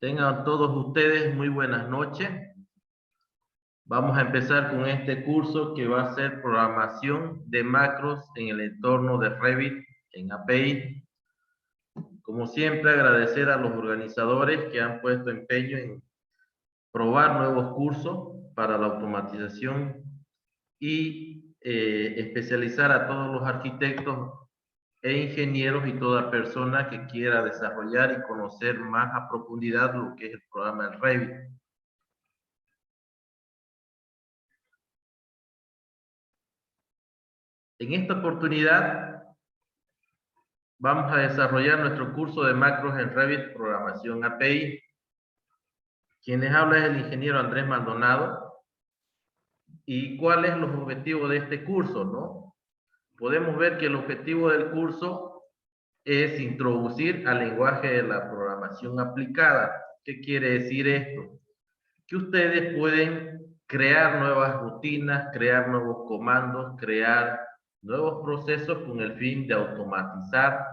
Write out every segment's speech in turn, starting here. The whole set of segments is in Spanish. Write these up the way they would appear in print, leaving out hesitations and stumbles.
Tengan todos ustedes muy buenas noches. Vamos a empezar con este curso que va a ser programación de macros en el entorno de Revit en API. Como siempre, agradecer a los organizadores que han puesto empeño en probar nuevos cursos para la automatización y especializar a todos los arquitectos e ingenieros y toda persona que quiera desarrollar y conocer más a profundidad lo que es el programa de Revit. En esta oportunidad vamos a desarrollar nuestro curso de macros en Revit Programación API. Quien les habla es el ingeniero Andrés Maldonado. ¿Y cuál es los objetivos de este curso, no? Podemos ver que el objetivo del curso es introducir al lenguaje de la programación aplicada. ¿Qué quiere decir esto? Que ustedes pueden crear nuevas rutinas, crear nuevos comandos, crear nuevos procesos con el fin de automatizar.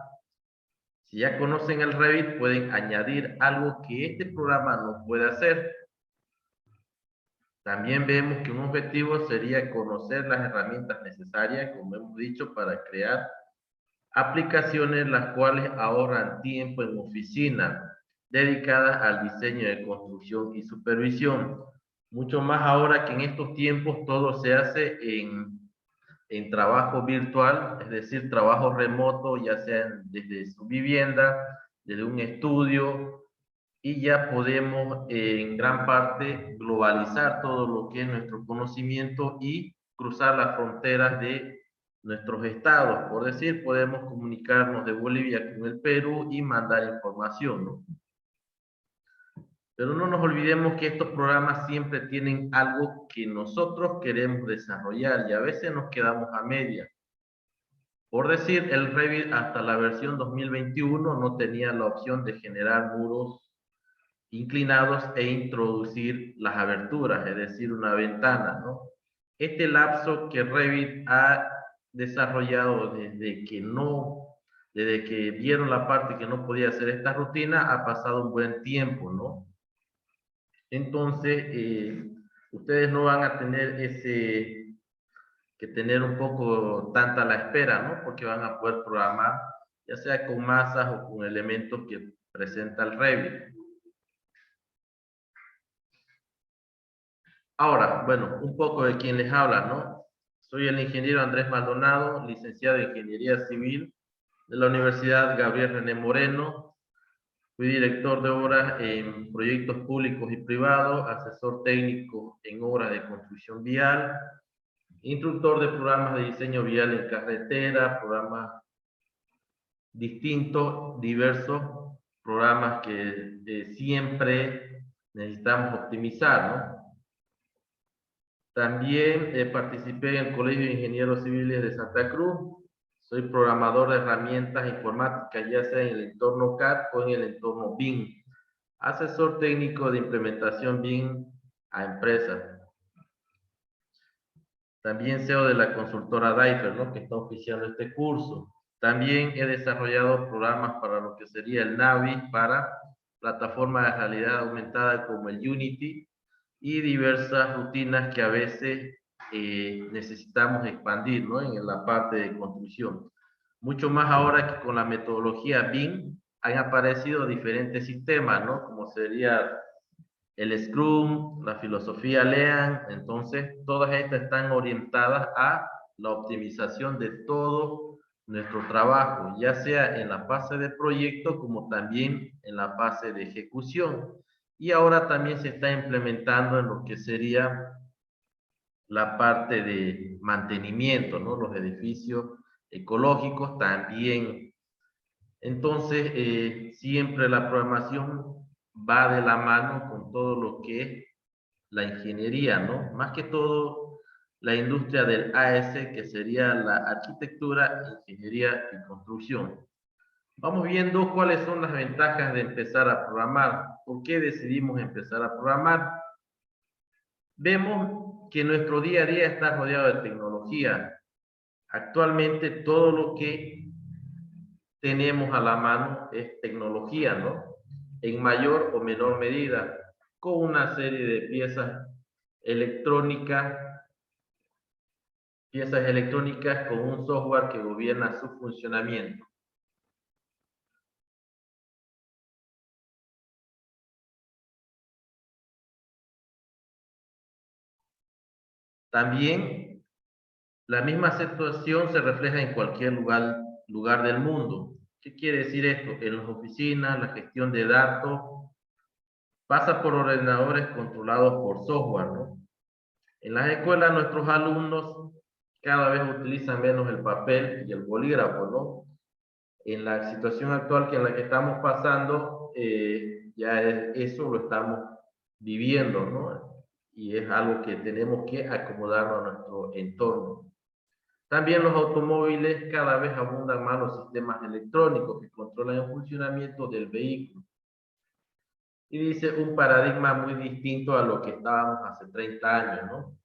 Si ya conocen el Revit, pueden añadir algo que este programa no puede hacer. También vemos que un objetivo sería conocer las herramientas necesarias, como hemos dicho, para crear aplicaciones las cuales ahorran tiempo en oficina, dedicadas al diseño de construcción y supervisión. Mucho más ahora que en estos tiempos todo se hace en trabajo virtual, es decir, trabajo remoto, ya sea desde su vivienda, desde un estudio, y ya podemos en gran parte globalizar todo lo que es nuestro conocimiento y cruzar las fronteras de nuestros estados. Por decir, podemos comunicarnos de Bolivia con el Perú y mandar información, ¿no? Pero no nos olvidemos que estos programas siempre tienen algo que nosotros queremos desarrollar y a veces nos quedamos a media. Por decir, el Revit hasta la versión 2021 no tenía la opción de generar muros inclinados e introducir las aberturas, es decir, una ventana, ¿no? Este lapso que Revit ha desarrollado desde que vieron la parte que no podía hacer esta rutina, ha pasado un buen tiempo, ¿no? Entonces, ustedes no van a tener que tener un poco tanta la espera, ¿no? Porque van a poder programar, ya sea con masas o con elementos que presenta el Revit. Ahora, bueno, un poco de quien les habla, ¿no? Soy el ingeniero Andrés Maldonado, licenciado en Ingeniería Civil de la Universidad Gabriel René Moreno. Fui director de obras en proyectos públicos y privados, asesor técnico en obras de construcción vial, instructor de programas de diseño vial en carretera, programas distintos, diversos, programas que siempre necesitamos optimizar, ¿no? También participé en el Colegio de Ingenieros Civiles de Santa Cruz. Soy programador de herramientas informáticas, ya sea en el entorno CAD o en el entorno BIM. Asesor técnico de implementación BIM a empresas. También CEO de la consultora Daifer, ¿no? Que está oficiando este curso. También he desarrollado programas para lo que sería el Navi, para plataformas de realidad aumentada como el Unity, y diversas rutinas que a veces necesitamos expandir, ¿no? En la parte de construcción. Mucho más ahora que con la metodología BIM han aparecido diferentes sistemas, ¿no? Como sería el Scrum, la filosofía Lean. Entonces todas estas están orientadas a la optimización de todo nuestro trabajo, ya sea en la fase de proyecto como también en la fase de ejecución. Y ahora también se está implementando en lo que sería la parte de mantenimiento, ¿no? Los edificios ecológicos también. Entonces, siempre la programación va de la mano con todo lo que es la ingeniería, ¿no? Más que todo, la industria del AS, que sería la arquitectura, ingeniería y construcción. Vamos viendo cuáles son las ventajas de empezar a programar. ¿Por qué decidimos empezar a programar? Vemos que nuestro día a día está rodeado de tecnología. Actualmente todo lo que tenemos a la mano es tecnología, ¿no? en mayor o menor medida, con una serie de piezas electrónicas con un software que gobierna su funcionamiento. También la misma situación se refleja en cualquier lugar del mundo. ¿Qué quiere decir esto? En las oficinas, la gestión de datos pasa por ordenadores controlados por software, ¿no? En las escuelas nuestros alumnos cada vez utilizan menos el papel y el bolígrafo, ¿no? En la situación actual en la que estamos pasando, eso lo estamos viviendo, ¿no? Y es algo que tenemos que acomodarnos a nuestro entorno. También los automóviles cada vez abundan más los sistemas electrónicos que controlan el funcionamiento del vehículo. Y dice un paradigma muy distinto a lo que estábamos hace 30 años, ¿no?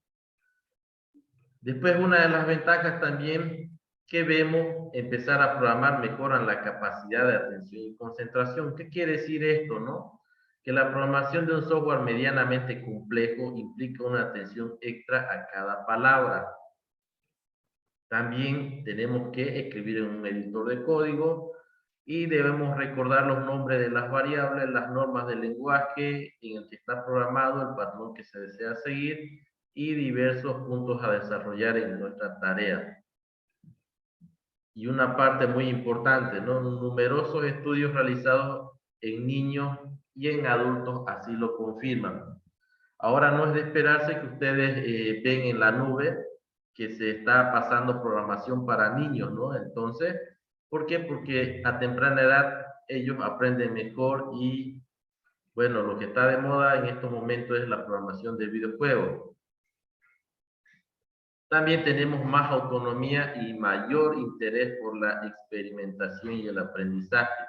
Después, una de las ventajas también que vemos, empezar a programar mejoran la capacidad de atención y concentración. ¿Qué quiere decir esto, no? Que la programación de un software medianamente complejo implica una atención extra a cada palabra. También tenemos que escribir en un editor de código y debemos recordar los nombres de las variables, las normas del lenguaje en el que está programado, el patrón que se desea seguir y diversos puntos a desarrollar en nuestra tarea. Y una parte muy importante, ¿no? Numerosos estudios realizados en niños y en adultos así lo confirman. Ahora no es de esperarse que ustedes ven en la nube que se está pasando programación para niños, ¿no? Entonces, ¿por qué? Porque a temprana edad ellos aprenden mejor y, bueno, lo que está de moda en estos momentos es la programación de videojuegos. También tenemos más autonomía y mayor interés por la experimentación y el aprendizaje.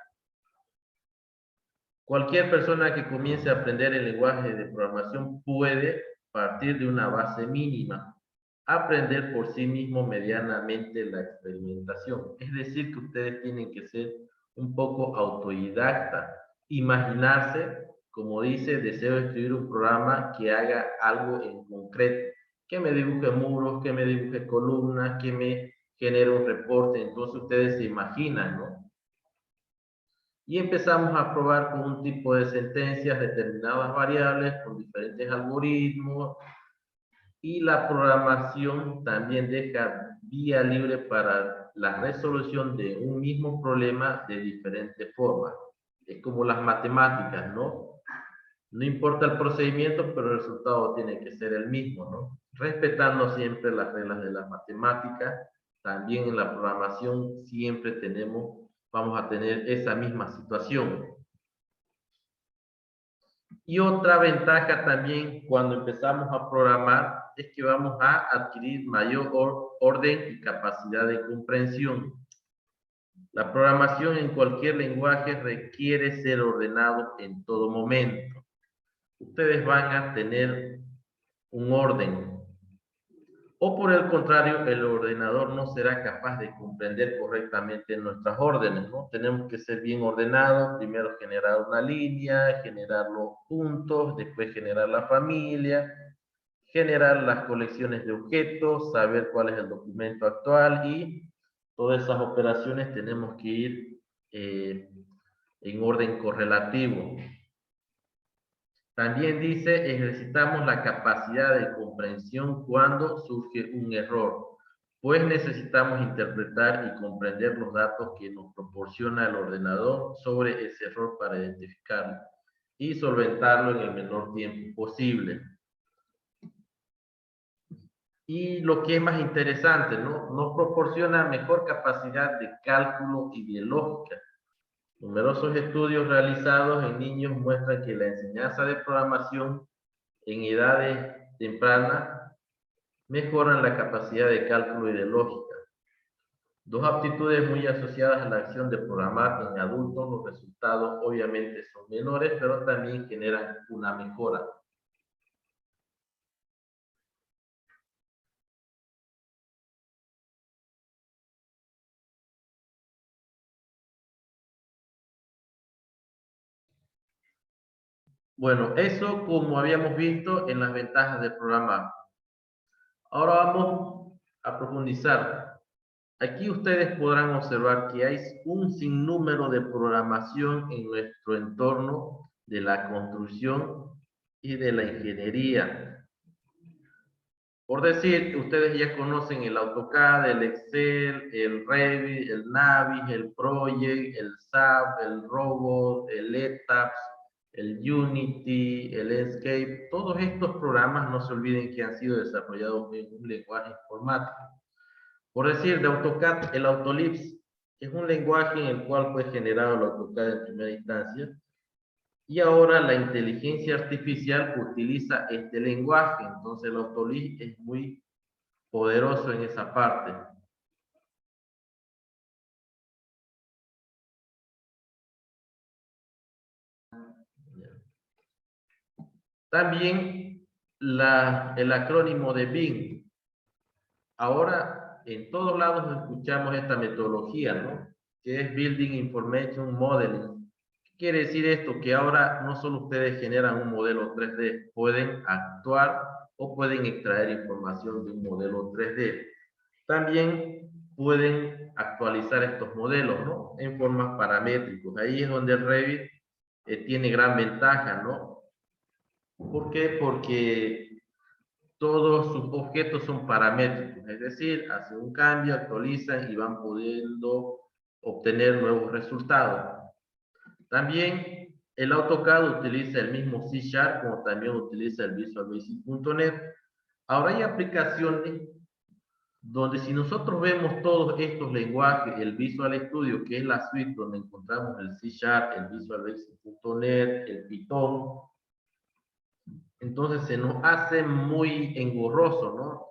Cualquier persona que comience a aprender el lenguaje de programación puede partir de una base mínima, aprender por sí mismo medianamente la experimentación. Es decir, que ustedes tienen que ser un poco autodidacta, imaginarse, como dice, deseo escribir un programa que haga algo en concreto, que me dibuje muros, que me dibuje columnas, que me genere un reporte. Entonces ustedes se imaginan, ¿no? Y empezamos a probar con un tipo de sentencias determinadas variables con diferentes algoritmos, y la programación también deja vía libre para la resolución de un mismo problema de diferentes formas. Es como las matemáticas, ¿no? No importa el procedimiento, pero el resultado tiene que ser el mismo, ¿no? Respetando siempre las reglas de las matemáticas, también en la programación siempre vamos a tener esa misma situación. Y otra ventaja también cuando empezamos a programar es que vamos a adquirir mayor orden y capacidad de comprensión. La programación en cualquier lenguaje requiere ser ordenado en todo momento. Ustedes van a tener un orden. O por el contrario, el ordenador no será capaz de comprender correctamente nuestras órdenes, ¿no? Tenemos que ser bien ordenados, primero generar una línea, generar los puntos, después generar la familia, generar las colecciones de objetos, saber cuál es el documento actual y todas esas operaciones tenemos que ir en orden correlativo. También dice, ejercitamos la capacidad de comprensión cuando surge un error, pues necesitamos interpretar y comprender los datos que nos proporciona el ordenador sobre ese error para identificarlo y solventarlo en el menor tiempo posible. Y lo que es más interesante, ¿no? Nos proporciona mejor capacidad de cálculo y de lógica. Numerosos estudios realizados en niños muestran que la enseñanza de programación en edades tempranas mejoran la capacidad de cálculo y de lógica. Dos aptitudes muy asociadas a la acción de programar en adultos. Los resultados obviamente son menores, pero también generan una mejora. Bueno, eso como habíamos visto en las ventajas del programa. Ahora vamos a profundizar. Aquí ustedes podrán observar que hay un sinnúmero de programación en nuestro entorno de la construcción y de la ingeniería. Por decir, ustedes ya conocen el AutoCAD, el Excel, el Revit, el Navis, el Project, el SAP, el Robot, el ETABS, el Unity, el Enscape. Todos estos programas no se olviden que han sido desarrollados en un lenguaje informático. Por decir, de AutoCAD, el Autolips es un lenguaje en el cual fue generado el AutoCAD en primera instancia y ahora la inteligencia artificial utiliza este lenguaje. Entonces el Autolips es muy poderoso en esa parte. También el acrónimo de BIM. Ahora en todos lados escuchamos esta metodología, ¿no? Que es Building Information Modeling. ¿Qué quiere decir esto? Que ahora no solo ustedes generan un modelo 3D, pueden actuar o pueden extraer información de un modelo 3D. También pueden actualizar estos modelos, ¿no? En formas paramétricos. Ahí es donde el Revit tiene gran ventaja, ¿no? ¿Por qué? Porque todos sus objetos son paramétricos, es decir, hacen un cambio, actualizan y van pudiendo obtener nuevos resultados. También el AutoCAD utiliza el mismo C# como también utiliza el Visual Basic.net. Ahora hay aplicaciones donde si nosotros vemos todos estos lenguajes, el Visual Studio, que es la suite donde encontramos el C#, el Visual Basic.net, el Python, entonces se nos hace muy engorroso, ¿no?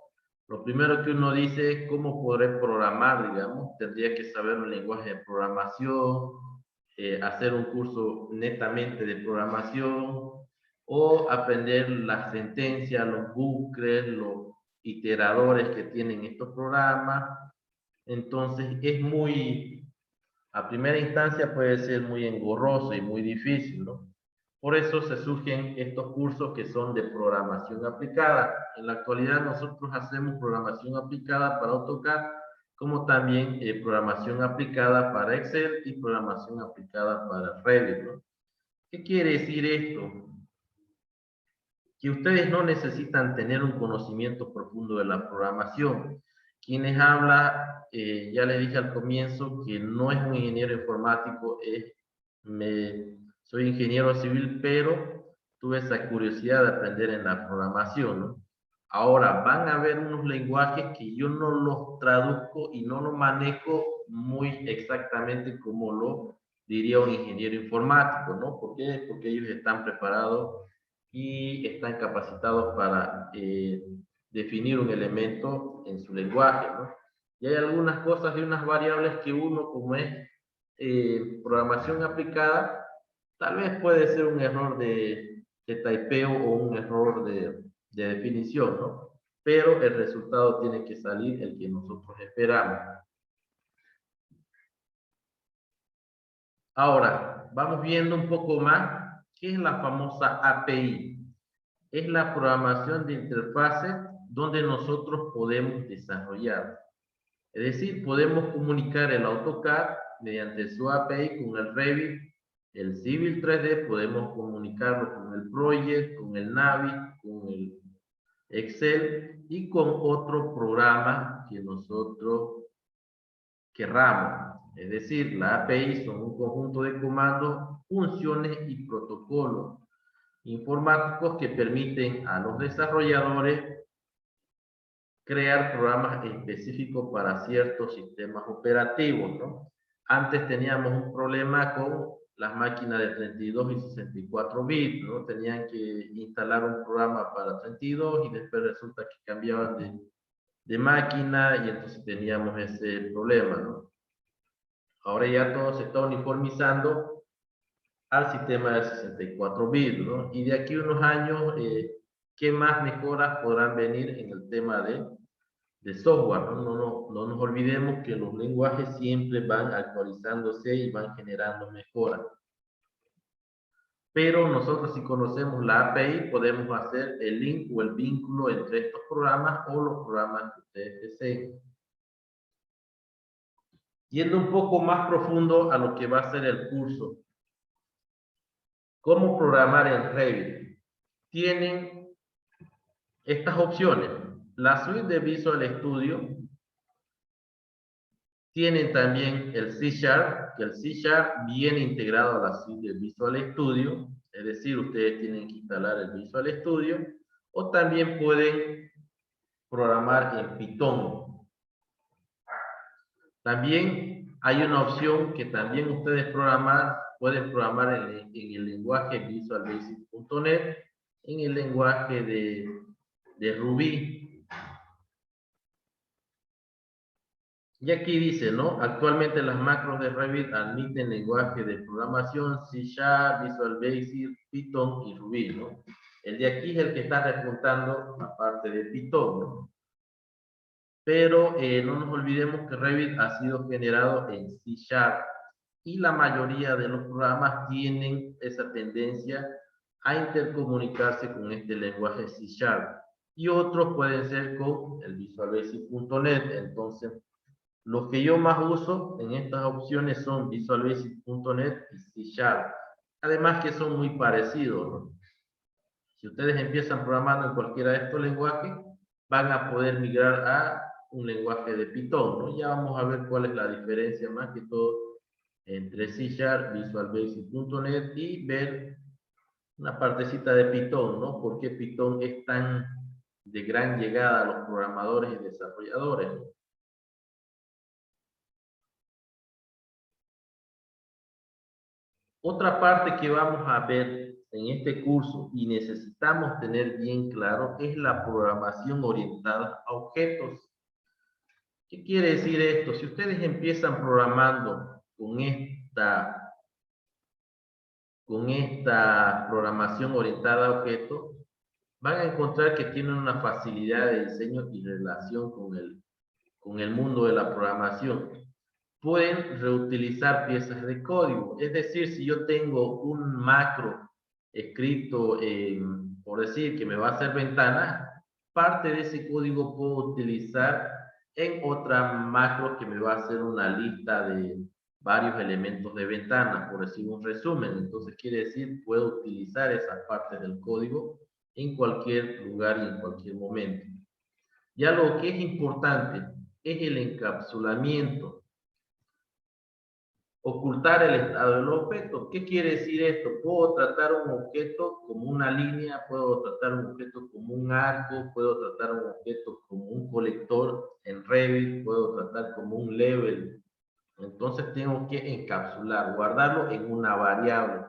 Lo primero que uno dice es cómo podré programar, digamos, tendría que saber un lenguaje de programación, hacer un curso netamente de programación, o aprender las sentencias, los bucles, los iteradores que tienen estos programas. Entonces es muy, a primera instancia puede ser muy engorroso y muy difícil, ¿no? Por eso se surgen estos cursos que son de programación aplicada. En la actualidad nosotros hacemos programación aplicada para AutoCAD, como también programación aplicada para Excel y programación aplicada para Revit, ¿no? ¿Qué quiere decir esto? Que ustedes no necesitan tener un conocimiento profundo de la programación. Quienes habla, ya les dije al comienzo que no es un ingeniero informático, soy ingeniero civil, pero tuve esa curiosidad de aprender en la programación, ¿no? Ahora, van a haber unos lenguajes que yo no los traduzco y no los manejo muy exactamente como lo diría un ingeniero informático, ¿no? ¿Por qué? Porque ellos están preparados y están capacitados para definir un elemento en su lenguaje, ¿no? Y hay algunas cosas de unas variables que uno, como es programación aplicada, tal vez puede ser un error de typeo o un error de definición, ¿no? Pero el resultado tiene que salir el que nosotros esperamos. Ahora, vamos viendo un poco más qué es la famosa API. Es la programación de interfaces donde nosotros podemos desarrollar. Es decir, podemos comunicar el AutoCAD mediante su API con el Revit, el Civil 3D, podemos comunicarlo con el Project, con el Navi, con el Excel y con otro programa que nosotros querramos. Es decir, la API son un conjunto de comandos, funciones y protocolos informáticos que permiten a los desarrolladores crear programas específicos para ciertos sistemas operativos, ¿no? Antes teníamos un problema con las máquinas de 32 y 64 bits, ¿no? Tenían que instalar un programa para 32 y después resulta que cambiaban de máquina y entonces teníamos ese problema, ¿no? Ahora ya todo se está uniformizando al sistema de 64 bits, ¿no? Y de aquí a unos años, ¿qué más mejoras podrán venir en el tema de software? ¿No? No nos olvidemos que los lenguajes siempre van actualizándose y van generando mejoras. pero nosotros si conocemos la API podemos hacer el link o el vínculo entre estos programas o los programas que ustedes deseen. Yendo un poco más profundo a lo que va a ser el curso. ¿Cómo programar en Revit? Tienen estas opciones. La suite de Visual Studio. Tienen también el C#, que el C# viene integrado a la suite de Visual Studio. Es decir, ustedes tienen que instalar el Visual Studio. O también pueden programar en Python. También hay una opción que también ustedes pueden programar en el lenguaje visualbasic.net, en el lenguaje de Ruby. Y aquí dice, ¿no? Actualmente las macros de Revit admiten lenguaje de programación C#, Visual Basic, Python y Ruby, ¿no? El de aquí es el que está repuntando la parte de Python, ¿no? Pero no nos olvidemos que Revit ha sido generado en C# y la mayoría de los programas tienen esa tendencia a intercomunicarse con este lenguaje C#, y otros pueden ser con el visualbasic.net. Entonces, los que yo más uso en estas opciones son visualbasic.net y C#, además que son muy parecidos, ¿no? Si ustedes empiezan programando en cualquiera de estos lenguajes, van a poder migrar a un lenguaje de Python, ¿no? Ya vamos a ver cuál es la diferencia más que todo entre C#, visualbasic.net y ver una partecita de Python, ¿no? ¿Por qué Python es tan de gran llegada a los programadores y desarrolladores, ¿no? Otra parte que vamos a ver en este curso y necesitamos tener bien claro es la programación orientada a objetos. ¿Qué quiere decir esto? Si ustedes empiezan programando con esta programación orientada a objetos, van a encontrar que tienen una facilidad de diseño y relación con el mundo de la programación. Pueden reutilizar piezas de código. Es decir, si yo tengo un macro escrito, por decir, que me va a hacer ventanas, parte de ese código puedo utilizar en otra macro que me va a hacer una lista de varios elementos de ventanas, por decir un resumen. Entonces quiere decir, puedo utilizar esas partes del código en cualquier lugar y en cualquier momento. Ya lo que es importante es el encapsulamiento. Ocultar el estado del objeto. ¿Qué quiere decir esto? Puedo tratar un objeto como una línea, puedo tratar un objeto como un arco, puedo tratar un objeto como un colector en Revit, puedo tratar como un level. Entonces tengo que encapsular, guardarlo en una variable.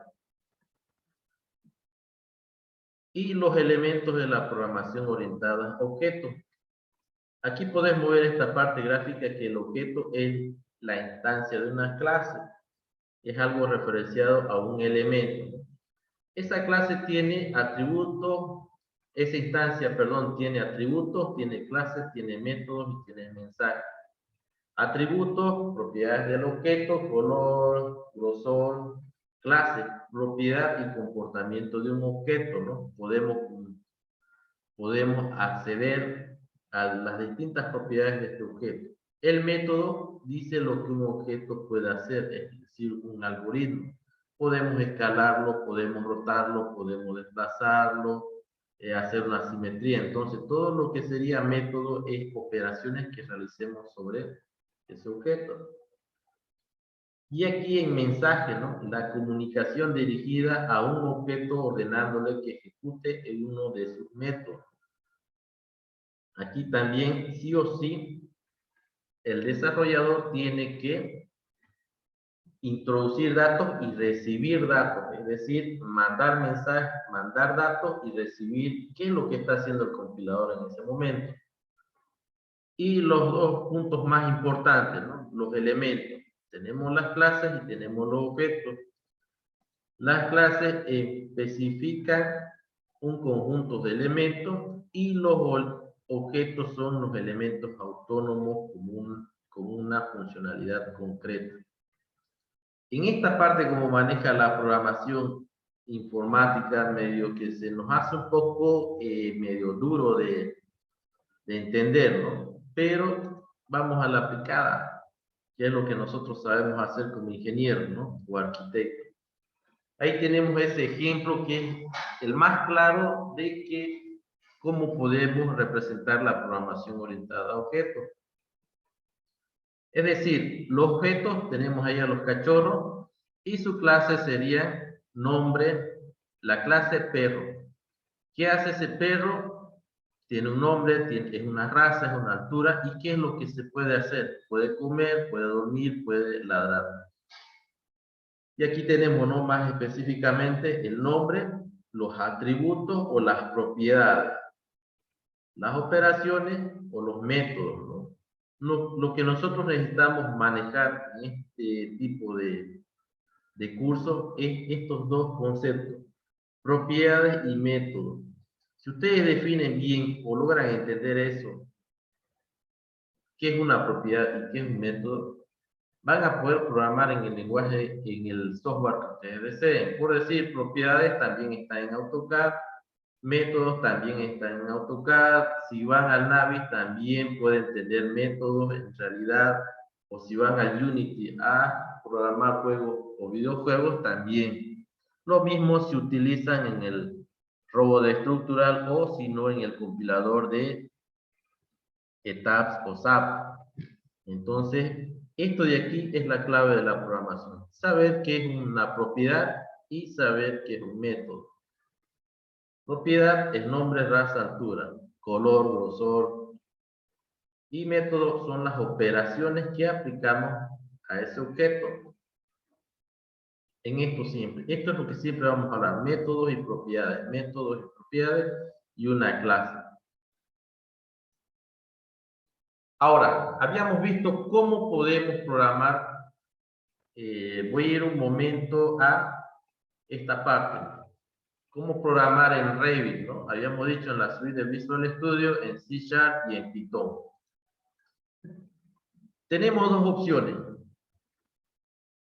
Y los elementos de la programación orientada a objetos. Aquí podemos ver esta parte gráfica que el objeto es la instancia de una clase. Es algo referenciado a un elemento. Esa clase tiene atributos, esa instancia, perdón, tiene atributos, tiene clases, tiene métodos y tiene mensajes. Atributos, propiedades del objeto, color, grosor, clase, propiedad y comportamiento de un objeto, ¿no? Podemos acceder a las distintas propiedades de este objeto. El método dice lo que un objeto puede hacer, es decir, un algoritmo. Podemos escalarlo, podemos rotarlo, podemos desplazarlo, hacer una simetría. Entonces, todo lo que sería método es operaciones que realicemos sobre ese objeto. Y aquí en mensaje, ¿no? La comunicación dirigida a un objeto ordenándole que ejecute en uno de sus métodos. Aquí también, sí o sí, el desarrollador tiene que introducir datos y recibir datos, es decir, mandar mensajes, mandar datos y recibir qué es lo que está haciendo el compilador en ese momento. Y los dos puntos más importantes, ¿no? Los elementos. Tenemos las clases y tenemos los objetos. Las clases especifican un conjunto de elementos y los objetos son los elementos autónomos con una funcionalidad concreta. En esta parte, como maneja la programación informática medio que se nos hace un poco medio duro de entender, ¿no? Pero vamos a la aplicada, que es lo que nosotros sabemos hacer como ingenieros, ¿no? O arquitectos. Ahí tenemos ese ejemplo que es el más claro de que cómo podemos representar la programación orientada a objetos. Es decir, los objetos, tenemos ahí a los cachorros, y su clase sería nombre, la clase perro. ¿Qué hace ese perro? Tiene un nombre, es una raza, es una altura, y ¿qué es lo que se puede hacer? Puede comer, puede dormir, puede ladrar. Y aquí tenemos, ¿no?, más específicamente el nombre, los atributos o las propiedades, las operaciones o los métodos, ¿no? Lo que nosotros necesitamos manejar en este tipo de cursos es estos dos conceptos, propiedades y métodos. Si ustedes definen bien o logran entender eso, qué es una propiedad y qué es un método, van a poder programar en el lenguaje, en el software que ustedes deseen. Por decir, propiedades también está en AutoCAD, métodos también están en AutoCAD. Si van al Navis también pueden tener métodos en realidad, o si van al Unity a programar juegos o videojuegos también. Lo mismo si utilizan en el Robot Structural o si no en el compilador de ETABS o SAP. Entonces, esto de aquí es la clave de la programación. Saber qué es una propiedad y saber qué es un método. Propiedad es nombre, raza, altura, color, grosor. Y método son las operaciones que aplicamos a ese objeto. En esto siempre. Esto es lo que siempre vamos a hablar. Métodos y propiedades. Métodos y propiedades y una clase. Ahora, habíamos visto cómo podemos programar. Voy a ir un momento a esta parte. Cómo programar en Revit, ¿no? Habíamos dicho en la suite de Visual Studio, en C# y en Python. Tenemos dos opciones.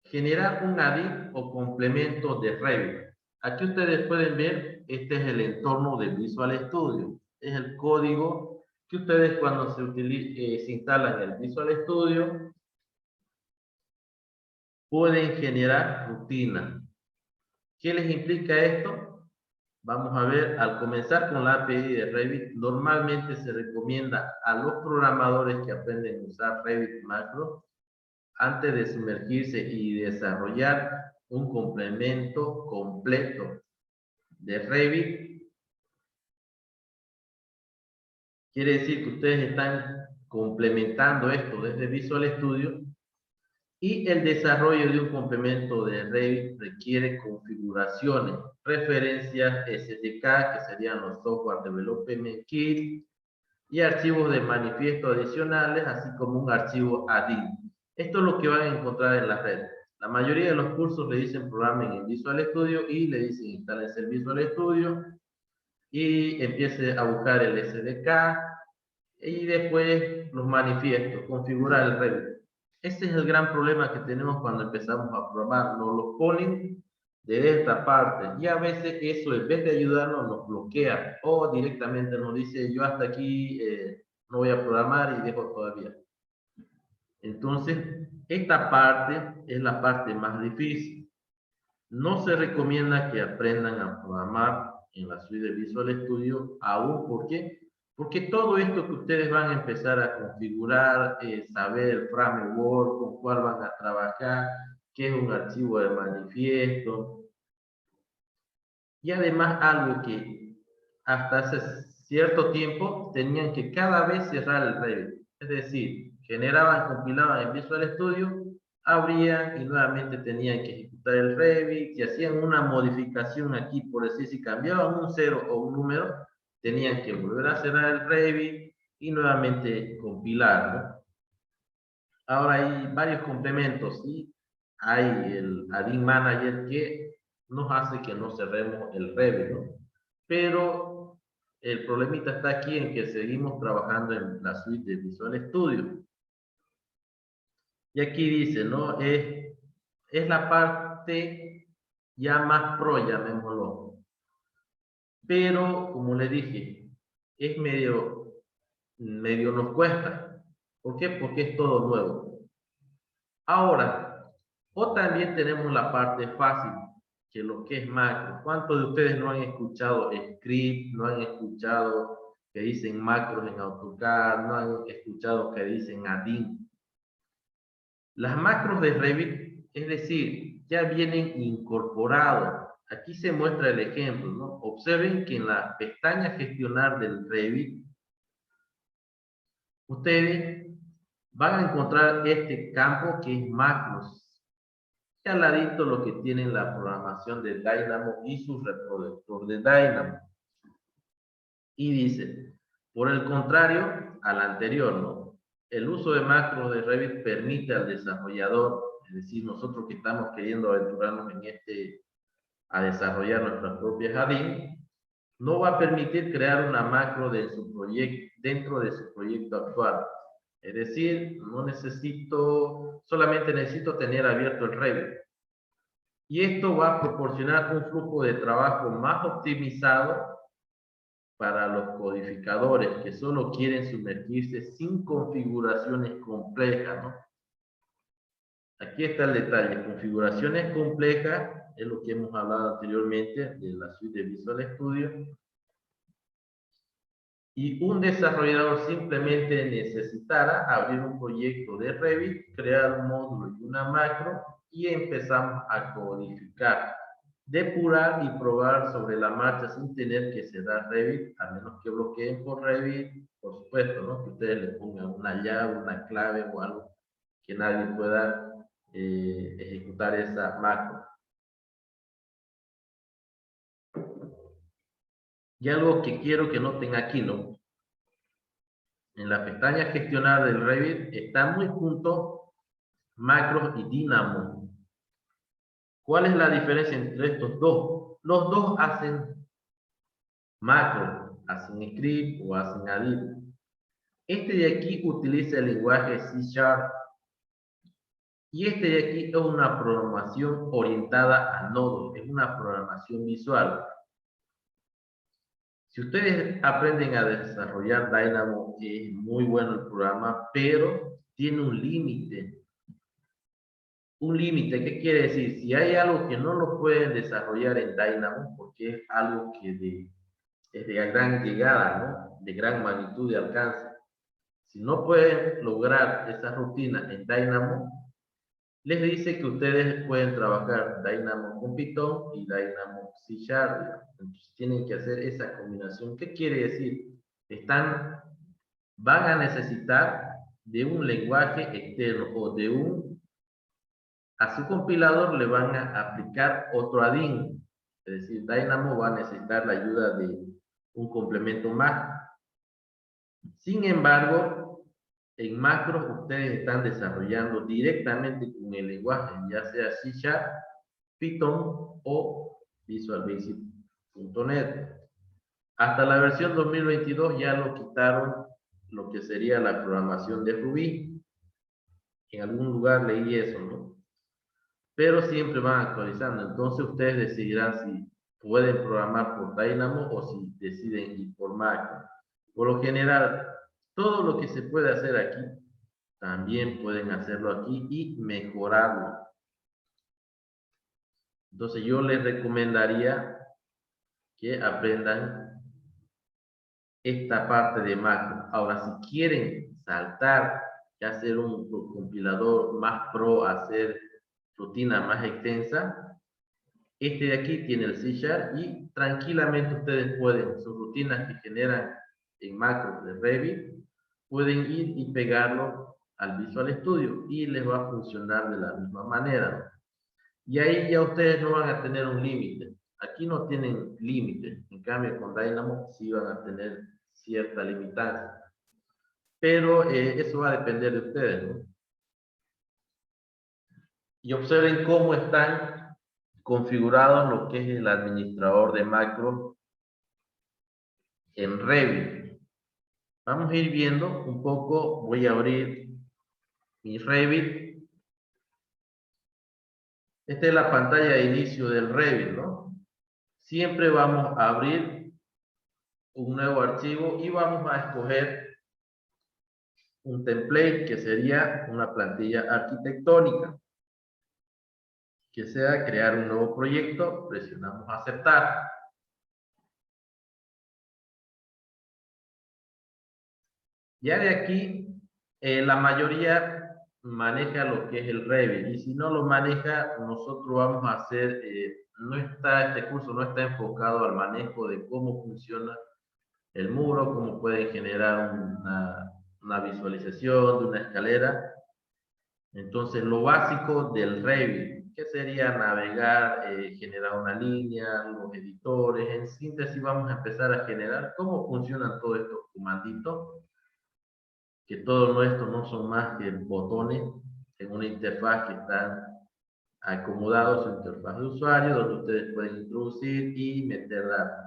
Generar un add-in o complemento de Revit. Aquí ustedes pueden ver, este es el entorno de Visual Studio. Es el código que ustedes cuando se instalan el Visual Studio pueden generar rutinas. ¿Qué les implica esto? Vamos a ver, al comenzar con la API de Revit, normalmente se recomienda a los programadores que aprenden a usar Revit Macro, antes de sumergirse y desarrollar un complemento completo de Revit, quiere decir que ustedes están complementando esto desde Visual Studio, y el desarrollo de un complemento de Revit requiere configuraciones, referencias SDK, que serían los Software Development Kit, y archivos de manifiesto adicionales, así como un archivo add-in. Esto es lo que van a encontrar en la red. La mayoría de los cursos le dicen programen en Visual Studio y le dicen instálense el Visual Studio y empiece a buscar el SDK y después los manifiestos, configurar el Revit. Ese es el gran problema que tenemos cuando empezamos a programar. Nos lo ponen de esta parte y a veces eso, en vez de ayudarnos, nos bloquea o directamente nos dice yo hasta aquí no voy a programar y dejo todavía. Entonces, esta parte es la parte más difícil. No se recomienda que aprendan a programar en la suite de Visual Studio aún. ¿Por qué? Porque todo esto que ustedes van a empezar a configurar, saber el framework, con cuál van a trabajar, qué es un archivo de manifiesto, y además algo que hasta hace cierto tiempo tenían que cada vez cerrar el Revit. Es decir, generaban, compilaban en Visual Studio, abrían y nuevamente tenían que ejecutar el Revit, y hacían una modificación aquí, por decir, si cambiaban un 0 o un número, tenían que volver a cerrar el Revit y nuevamente compilar, ¿no? Ahora hay varios complementos y hay el Add-in Manager que nos hace que no cerremos el Revit, ¿no? Pero el problemita está aquí en que seguimos trabajando en la suite de Visual Studio. Y aquí dice, ¿no? Es la parte ya más pro, llamémoslo. Pero, como le dije, es medio nos cuesta. ¿Por qué? Porque es todo nuevo. Ahora, o también tenemos la parte fácil, que lo que es macro. ¿Cuántos de ustedes no han escuchado script, no han escuchado que dicen macros en AutoCAD, no han escuchado que dicen add-in? Las macros de Revit, es decir, ya vienen incorporados. Aquí se muestra el ejemplo, ¿no? Observen que en la pestaña gestionar del Revit, ustedes van a encontrar este campo que es macros. Y al ladito lo que tiene la programación de Dynamo y su reproductor de Dynamo. Y dice, por el contrario al anterior, ¿no? El uso de macros de Revit permite al desarrollador, es decir, nosotros que estamos queriendo aventurarnos en a desarrollar nuestras propias add-in, no va a permitir crear una macro de su proyecto, dentro de su proyecto actual. Es decir, solamente necesito tener abierto el Revit. Y esto va a proporcionar un flujo de trabajo más optimizado para los codificadores que solo quieren sumergirse sin configuraciones complejas, ¿no? Aquí está el detalle, configuraciones complejas, es lo que hemos hablado anteriormente de la suite de Visual Studio, y un desarrollador simplemente necesitará abrir un proyecto de Revit, crear un módulo y una macro, y empezamos a codificar, depurar y probar sobre la marcha sin tener que cerrar Revit, a menos que bloqueen por Revit, por supuesto, ¿no? Que ustedes le pongan una llave, una clave o algo que nadie pueda ejecutar esa macro. Y algo que quiero que noten aquí, ¿no? En la pestaña gestionar del Revit están muy juntos macros y Dynamo. ¿Cuál es la diferencia entre estos dos? Los dos hacen macro, hacen script o hacen add-in. Este de aquí utiliza el lenguaje C# y este de aquí es una programación orientada a nodos, es una programación visual. Si ustedes aprenden a desarrollar Dynamo, es muy bueno el programa, pero tiene un límite. Un límite, ¿qué quiere decir? Si hay algo que no lo pueden desarrollar en Dynamo, porque es algo que es de gran llegada, ¿no? De gran magnitud de alcance. Si no pueden lograr esa rutina en Dynamo, les dice que ustedes pueden trabajar Dynamo con Python y Dynamo C#. Entonces tienen que hacer esa combinación. ¿Qué quiere decir? Van a necesitar de un lenguaje externo o a su compilador le van a aplicar otro add-in. Es decir, Dynamo va a necesitar la ayuda de un complemento más. Sin embargo, en macros ustedes están desarrollando directamente con el lenguaje, ya sea C#, Python o Visual Basic.net. Hasta la versión 2022 ya lo quitaron lo que sería la programación de Ruby. En algún lugar leí eso, ¿no? Pero siempre van actualizando. Entonces ustedes decidirán si pueden programar por Dynamo o si deciden ir por macro. Por lo general, todo lo que se puede hacer aquí, también pueden hacerlo aquí y mejorarlo. Entonces yo les recomendaría que aprendan esta parte de macro. Ahora, si quieren saltar y hacer un compilador más pro, hacer rutina más extensa, este de aquí tiene el C# y tranquilamente ustedes pueden, sus rutinas que generan en macros de Revit, pueden ir y pegarlo al Visual Studio y les va a funcionar de la misma manera. Y ahí ya ustedes no van a tener un límite. Aquí no tienen límite. En cambio, con Dynamo sí van a tener cierta limitancia. Pero eso va a depender de ustedes, ¿no? Y observen cómo están configurados lo que es el administrador de macro en Revit. Vamos a ir viendo un poco. Voy a abrir mi Revit. Esta es la pantalla de inicio del Revit, ¿no? Siempre vamos a abrir un nuevo archivo y vamos a escoger un template que sería una plantilla arquitectónica. Que sea crear un nuevo proyecto, presionamos aceptar. Ya de aquí, la mayoría maneja lo que es el Revit, y si no lo maneja, nosotros vamos a hacer, este curso no está enfocado al manejo de cómo funciona el muro, cómo pueden generar una visualización de una escalera. Entonces, lo básico del Revit, que sería navegar, generar una línea, los editores. En síntesis, vamos a empezar a generar cómo funcionan todos estos comanditos, que todo esto no son más que botones en una interfaz que están acomodados en interfaz de usuario, donde ustedes pueden introducir y meter datos.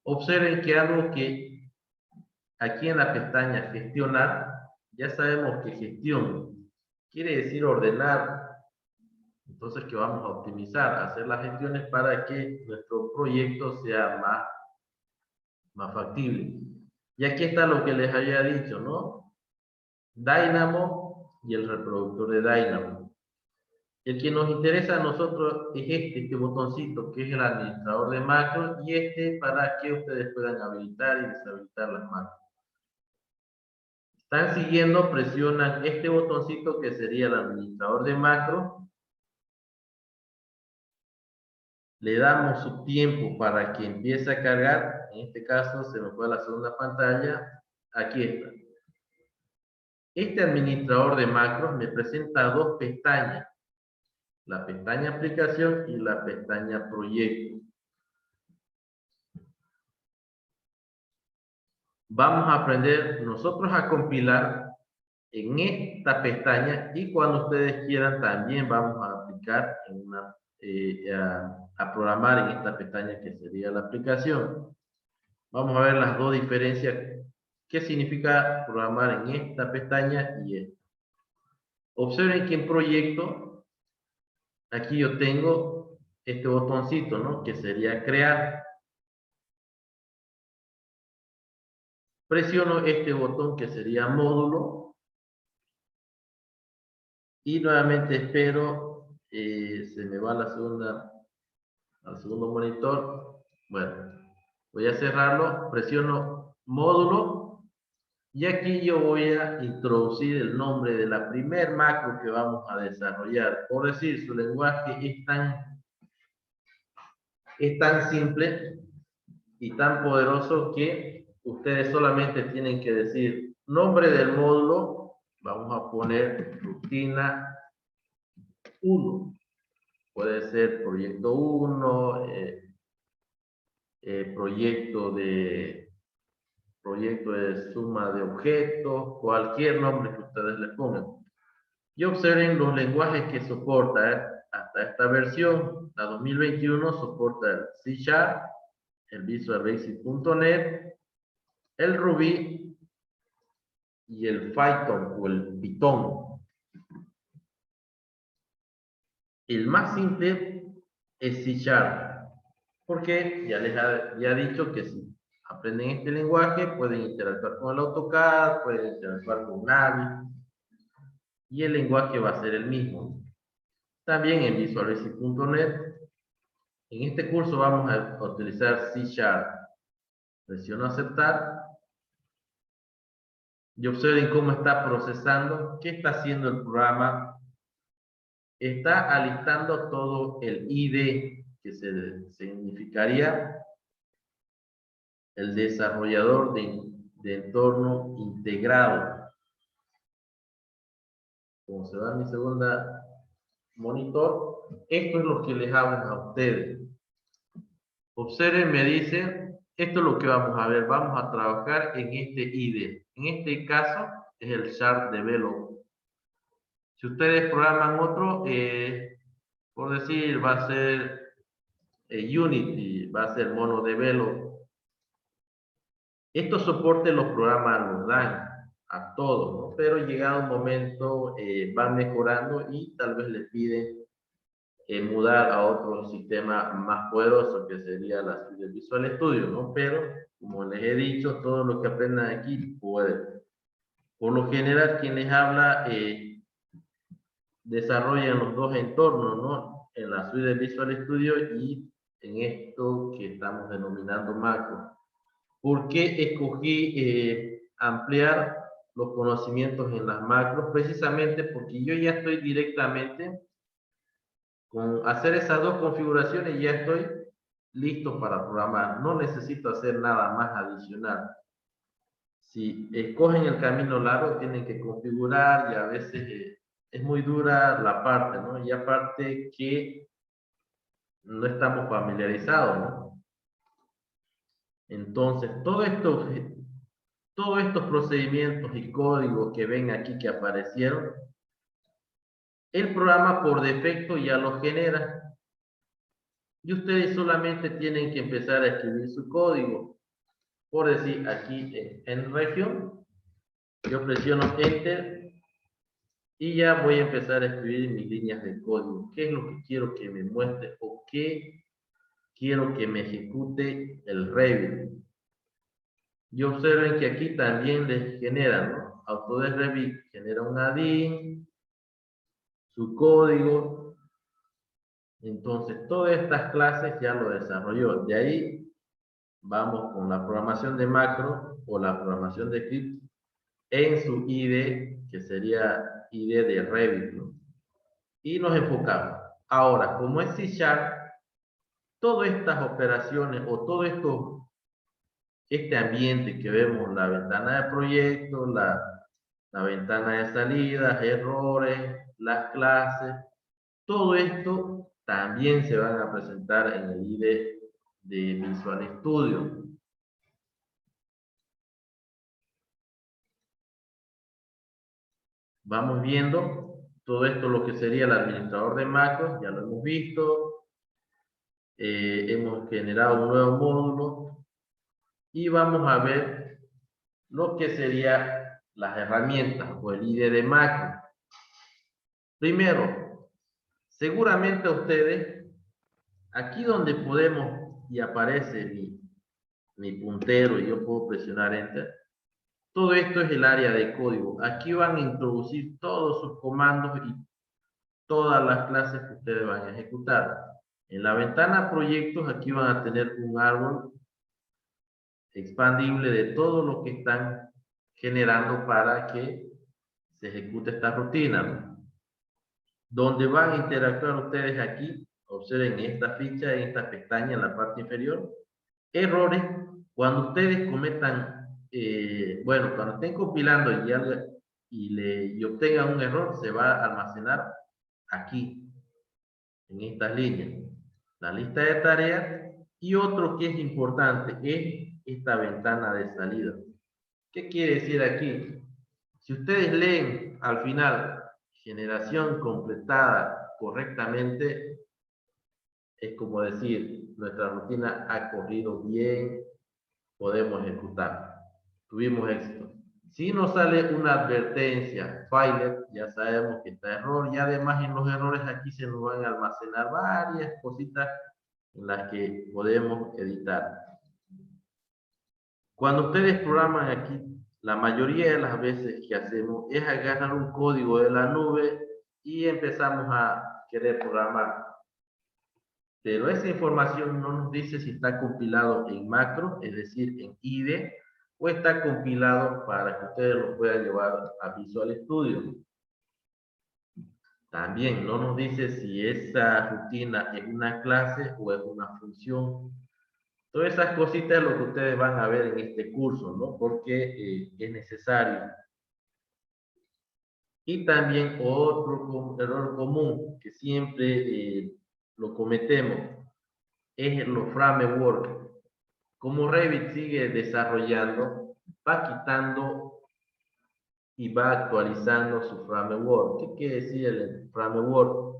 Observen que algo que aquí en la pestaña gestionar, ya sabemos que gestión quiere decir ordenar. Entonces, que vamos a optimizar, hacer las gestiones para que nuestro proyecto sea más factible. Y aquí está lo que les había dicho, ¿no? Dynamo y el reproductor de Dynamo. El que nos interesa a nosotros es este botoncito, que es el administrador de macros, y para que ustedes puedan habilitar y deshabilitar las macros. Están siguiendo, presionan este botoncito que sería el administrador de macros. Le damos su tiempo para que empiece a cargar. En este caso se nos fue a la segunda pantalla. Aquí está. Este administrador de macros me presenta dos pestañas. La pestaña aplicación y la pestaña proyecto. Vamos a aprender nosotros a compilar en esta pestaña, y cuando ustedes quieran también vamos a aplicar a programar en esta pestaña que sería la aplicación. Vamos a ver las dos diferencias. ¿Qué significa programar en esta pestaña y esta? Observen que en proyecto, aquí yo tengo este botoncito, ¿no? Que sería crear. Presiono este botón que sería módulo. Y nuevamente espero, se me va al segundo monitor. Bueno, voy a cerrarlo, presiono módulo. Y aquí yo voy a introducir el nombre de la primer macro que vamos a desarrollar. Por decir, su lenguaje es tan simple y tan poderoso que ustedes solamente tienen que decir nombre del módulo. Vamos a poner rutina 1. Puede ser proyecto 1, proyecto de suma de objetos, cualquier nombre que ustedes le pongan. Y observen los lenguajes que soporta. Hasta esta versión, la 2021, soporta el C#, el Visual Basic.net, el Ruby y el Python o el Python. El más simple es C#, porque ya les había dicho que si aprenden este lenguaje pueden interactuar con el AutoCAD, pueden interactuar con Navi, y el lenguaje va a ser el mismo. También en Visual Basic.net. En este curso vamos a utilizar C#. Presiono aceptar. Y observen cómo está procesando. ¿Qué está haciendo el programa? Está alistando todo el ID, que significaría el desarrollador de entorno integrado. Como se va a mi segunda monitor, esto es lo que les hablan a ustedes. Observen, me dicen, esto es lo que vamos a ver. Vamos a trabajar en este ID. En este caso es el Sharp Develop. Si ustedes programan otro, por decir, va a ser Unity, va a ser Mono Develop. Estos soportes los programas los dan a todos, ¿no? Pero llegado un momento van mejorando y tal vez les piden mudar a otro sistema más poderoso que sería la suite de Visual Studio, ¿no? Pero, como les he dicho, todo lo que aprendan aquí puede. Por lo general, quien les habla desarrollan los dos entornos, ¿no? En la suite de Visual Studio y en esto que estamos denominando macro. ¿Por qué escogí ampliar los conocimientos en las macros? Precisamente porque yo ya estoy directamente con hacer esas dos configuraciones, ya estoy listo para programar. No necesito hacer nada más adicional. Si escogen el camino largo, tienen que configurar y a veces es muy dura la parte, ¿no? Y aparte que no estamos familiarizados, ¿no? Entonces, todos estos procedimientos y códigos que ven aquí que aparecieron, el programa por defecto ya los genera. Y ustedes solamente tienen que empezar a escribir su código. Por decir, aquí en región, yo presiono Enter y ya voy a empezar a escribir mis líneas de código. ¿Qué es lo que quiero que me muestre o qué quiero que me ejecute el Revit? Y observen que aquí también les genera, ¿no? Autodesk Revit genera un add-in, su código. Entonces, todas estas clases ya lo desarrolló. De ahí vamos con la programación de macro o la programación de script en su IDE, que sería IDE de Revit, ¿no? Y nos enfocamos. Ahora, como es C#, todas estas operaciones o todo este ambiente que vemos, la ventana de proyecto, la ventana de salidas, errores, las clases, todo esto también se van a presentar en el IDE de Visual Studio. Vamos viendo todo esto, lo que sería el administrador de macros, ya lo hemos visto. Hemos generado un nuevo módulo y vamos a ver lo que sería las herramientas o el IDE de macro. Primero, seguramente a ustedes, aquí donde podemos y aparece mi puntero y yo puedo presionar Enter, todo esto es el área de código. Aquí van a introducir todos sus comandos y todas las clases que ustedes van a ejecutar. En la ventana proyectos, aquí van a tener un árbol expandible de todo lo que están generando para que se ejecute esta rutina, ¿no? Donde van a interactuar ustedes aquí, observen esta ficha, en esta pestaña en la parte inferior, errores, cuando ustedes cometan, bueno, cuando estén compilando y obtengan un error, se va a almacenar aquí, en estas líneas, la lista de tareas, y otro que es importante es esta ventana de salida. ¿Qué quiere decir aquí? Si ustedes leen al final generación completada correctamente, es como decir, nuestra rutina ha corrido bien, podemos ejecutar. Tuvimos éxito. Si nos sale una advertencia, failed, ya sabemos que está error, y además en los errores aquí se nos van a almacenar varias cositas en las que podemos editar. Cuando ustedes programan aquí, la mayoría de las veces que hacemos es agarrar un código de la nube y empezamos a querer programar. Pero esa información no nos dice si está compilado en macro, es decir, en IDE, o está compilado para que ustedes lo puedan llevar a Visual Studio. También no nos dice si esa rutina es una clase o es una función. Todas esas cositas es lo que ustedes van a ver en este curso, ¿no? Porque es necesario. Y también otro error común que siempre lo cometemos es los frameworks. Como Revit sigue desarrollando, va quitando y va actualizando su framework. ¿Qué quiere decir el framework?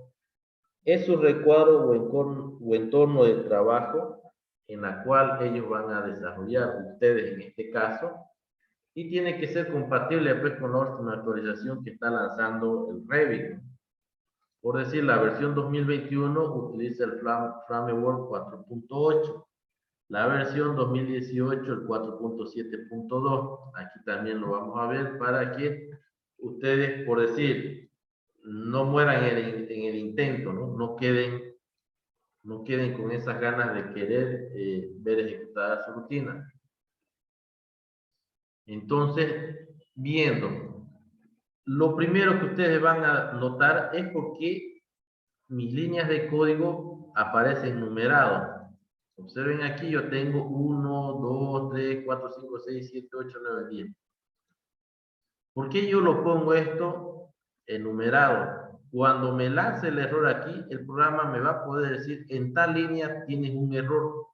Es un recuadro o entorno de trabajo en la cual ellos van a desarrollar, ustedes en este caso, y tiene que ser compatible pues, con la última actualización que está lanzando el Revit. Por decir, la versión 2021 utiliza el Framework 4.8. La versión 2018, el 4.7.2. Aquí también lo vamos a ver para que ustedes, por decir, no mueran en el intento, ¿no? No queden con esas ganas de querer ver ejecutada su rutina. Entonces, viendo, lo primero que ustedes van a notar es por qué mis líneas de código aparecen numeradas. Observen aquí, yo tengo 1, 2, 3, 4, 5, 6, 7, 8, 9, 10. ¿Por qué yo lo pongo esto enumerado? Cuando me lance el error aquí, el programa me va a poder decir, en tal línea tienes un error.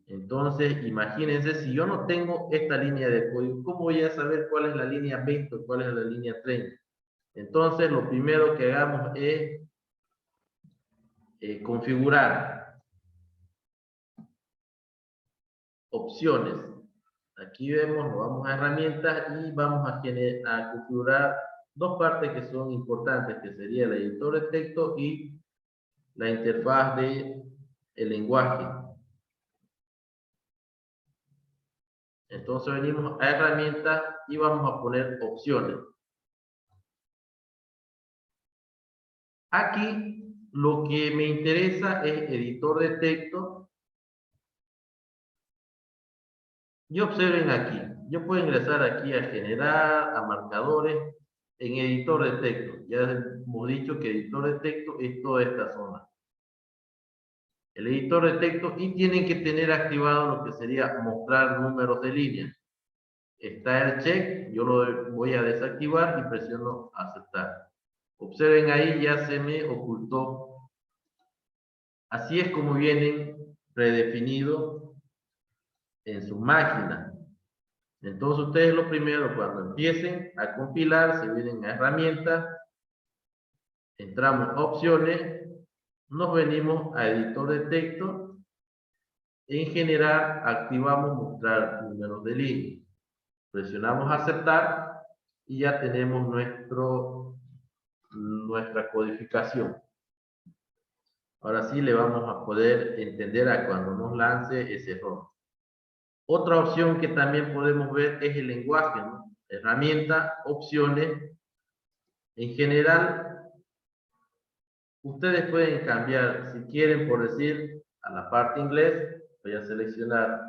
Entonces, imagínense, si yo no tengo esta línea de código, ¿cómo voy a saber cuál es la línea 20 o cuál es la línea 30? Entonces, lo primero que hagamos es configurar opciones. Aquí vemos, nos vamos a herramientas y vamos a configurar dos partes que son importantes, que sería el editor de texto y la interfaz de el lenguaje. Entonces venimos a herramientas y vamos a poner opciones. Aquí lo que me interesa es editor de texto. Y observen aquí, yo puedo ingresar aquí a generar, a marcadores, en editor de texto. Ya hemos dicho que editor de texto es toda esta zona. El editor de texto y tienen que tener activado lo que sería mostrar números de línea. Está el check, yo lo voy a desactivar y presiono aceptar. Observen ahí, ya se me ocultó. Así es como vienen predefinidos en su máquina. Entonces ustedes lo primero, cuando empiecen a compilar, se vienen a herramientas, entramos a opciones, nos venimos a editor de texto, en general activamos mostrar números de línea. Presionamos aceptar y ya tenemos nuestra codificación. Ahora sí le vamos a poder entender a cuando nos lance ese error. Otra opción que también podemos ver es el lenguaje, ¿no? Herramienta, opciones. En general, ustedes pueden cambiar, si quieren, por decir, a la parte inglés, voy a seleccionar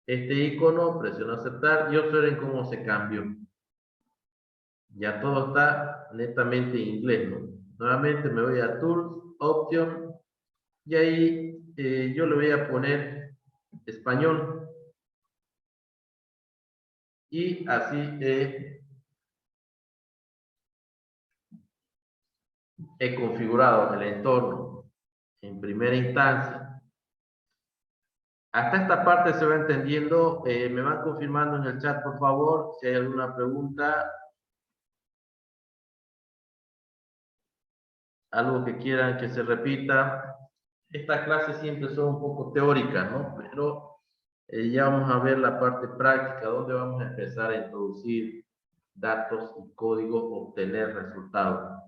este icono, presiono aceptar y observen cómo se cambió. Ya todo está netamente en inglés, ¿no? Nuevamente me voy a Tools, Option, y ahí yo le voy a poner español. Y así he configurado el entorno en primera instancia. Hasta esta parte se va entendiendo. Me van confirmando en el chat, por favor, si hay alguna pregunta, algo que quieran que se repita. Estas clases siempre son un poco teóricas, ¿no? Pero ya vamos a ver la parte práctica, donde vamos a empezar a introducir datos y códigos, obtener resultados.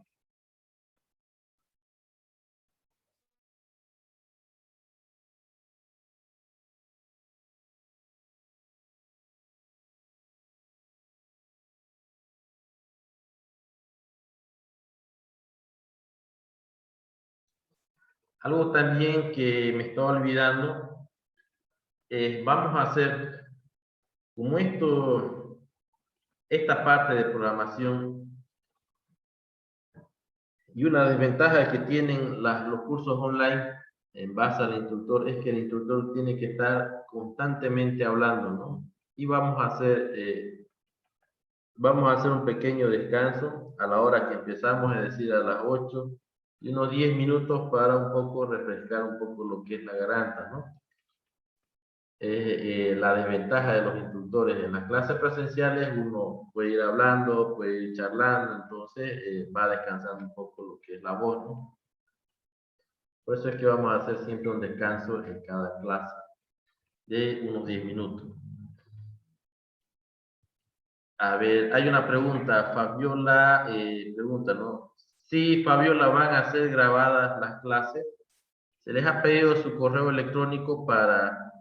Algo también que me estaba olvidando, vamos a hacer, como esta parte de programación, y una desventaja que tienen los cursos online en base al instructor es que el instructor tiene que estar constantemente hablando, ¿no? Y vamos a hacer un pequeño descanso a la hora que empezamos, es decir, a las 8, y unos 10 minutos para un poco refrescar un poco lo que es la garganta, ¿no? La desventaja de los instructores. En las clases presenciales uno puede ir hablando, puede ir charlando, entonces va descansando un poco lo que es la voz, ¿no? Por eso es que vamos a hacer siempre un descanso en cada clase de unos 10 minutos. A ver, hay una pregunta. Fabiola pregunta, ¿no? Sí, Fabiola, van a ser grabadas las clases. Se les ha pedido su correo electrónico para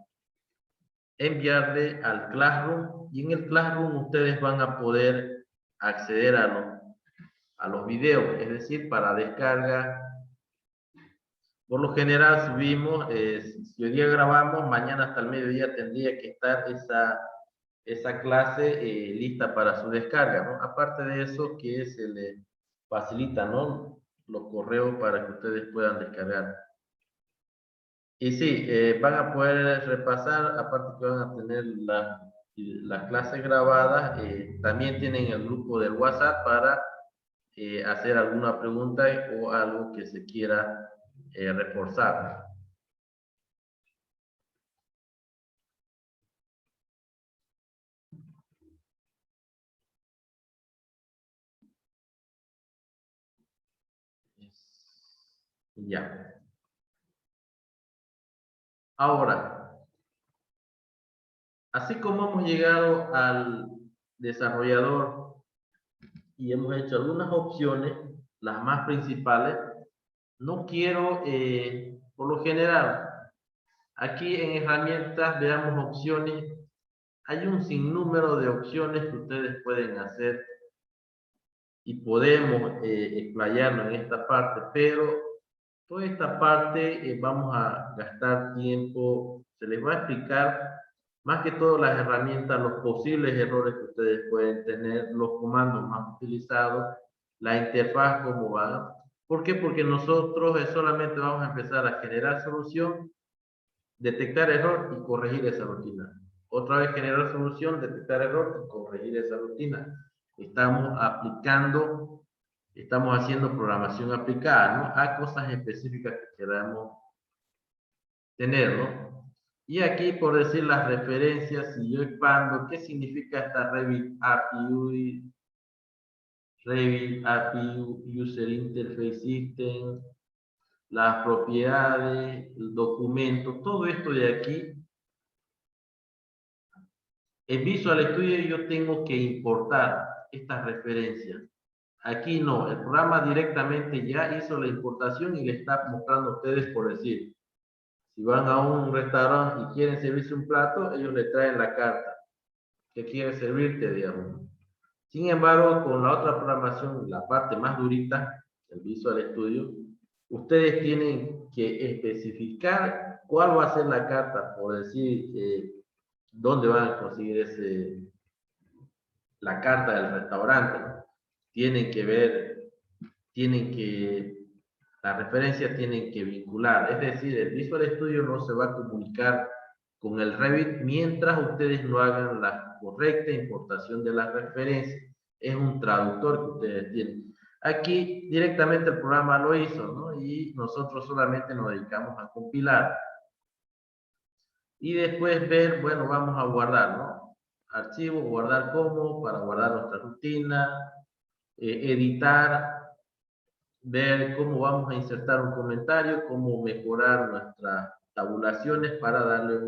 enviarle al Classroom y en el Classroom ustedes van a poder acceder a los videos, es decir, para descarga. Por lo general subimos, si hoy día grabamos, mañana hasta el mediodía tendría que estar esa clase lista para su descarga, ¿no? Aparte de eso, que se le facilita, ¿no? Los correos para que ustedes puedan descargar. Y sí, van a poder repasar, aparte que van a tener las clases grabadas, también tienen el grupo del WhatsApp para hacer alguna pregunta o algo que se quiera reforzar. Ya. Ahora, así como hemos llegado al desarrollador y hemos hecho algunas opciones, las más principales, no quiero, por lo general, aquí en herramientas veamos opciones. Hay un sinnúmero de opciones que ustedes pueden hacer y podemos explayarnos en esta parte, pero toda esta parte vamos a gastar tiempo, se les va a explicar más que todo las herramientas, los posibles errores que ustedes pueden tener, los comandos más utilizados, la interfaz, cómo va. ¿Por qué? Porque nosotros solamente vamos a empezar a generar solución, detectar error y corregir esa rutina. Otra vez generar solución, detectar error y corregir esa rutina. Estamos aplicando, estamos haciendo programación aplicada, ¿no? A cosas específicas que queramos tener, ¿no? Y aquí, por decir las referencias, si yo expando, ¿qué significa esta Revit API, Revit API User Interface System, las propiedades, el documento, todo esto de aquí? En Visual Studio yo tengo que importar estas referencias. Aquí no, el programa directamente ya hizo la importación y le está mostrando a ustedes por decir. Si van a un restaurante y quieren servirse un plato, ellos le traen la carta que quieren servirte, digamos. Sin embargo, con la otra programación, la parte más durita, el Visual Studio, ustedes tienen que especificar cuál va a ser la carta, por decir, dónde van a conseguir la carta del restaurante, ¿no? Tienen que ver, las referencias tienen que vincular, es decir, el Visual Studio no se va a comunicar con el Revit mientras ustedes no hagan la correcta importación de las referencias. Es un traductor que ustedes tienen. Aquí directamente el programa lo hizo, ¿no? Y nosotros solamente nos dedicamos a compilar. Y después ver, bueno, vamos a guardar, ¿no? Archivo, guardar como, para guardar nuestra rutina, editar, ver cómo vamos a insertar un comentario, cómo mejorar nuestras tabulaciones para darle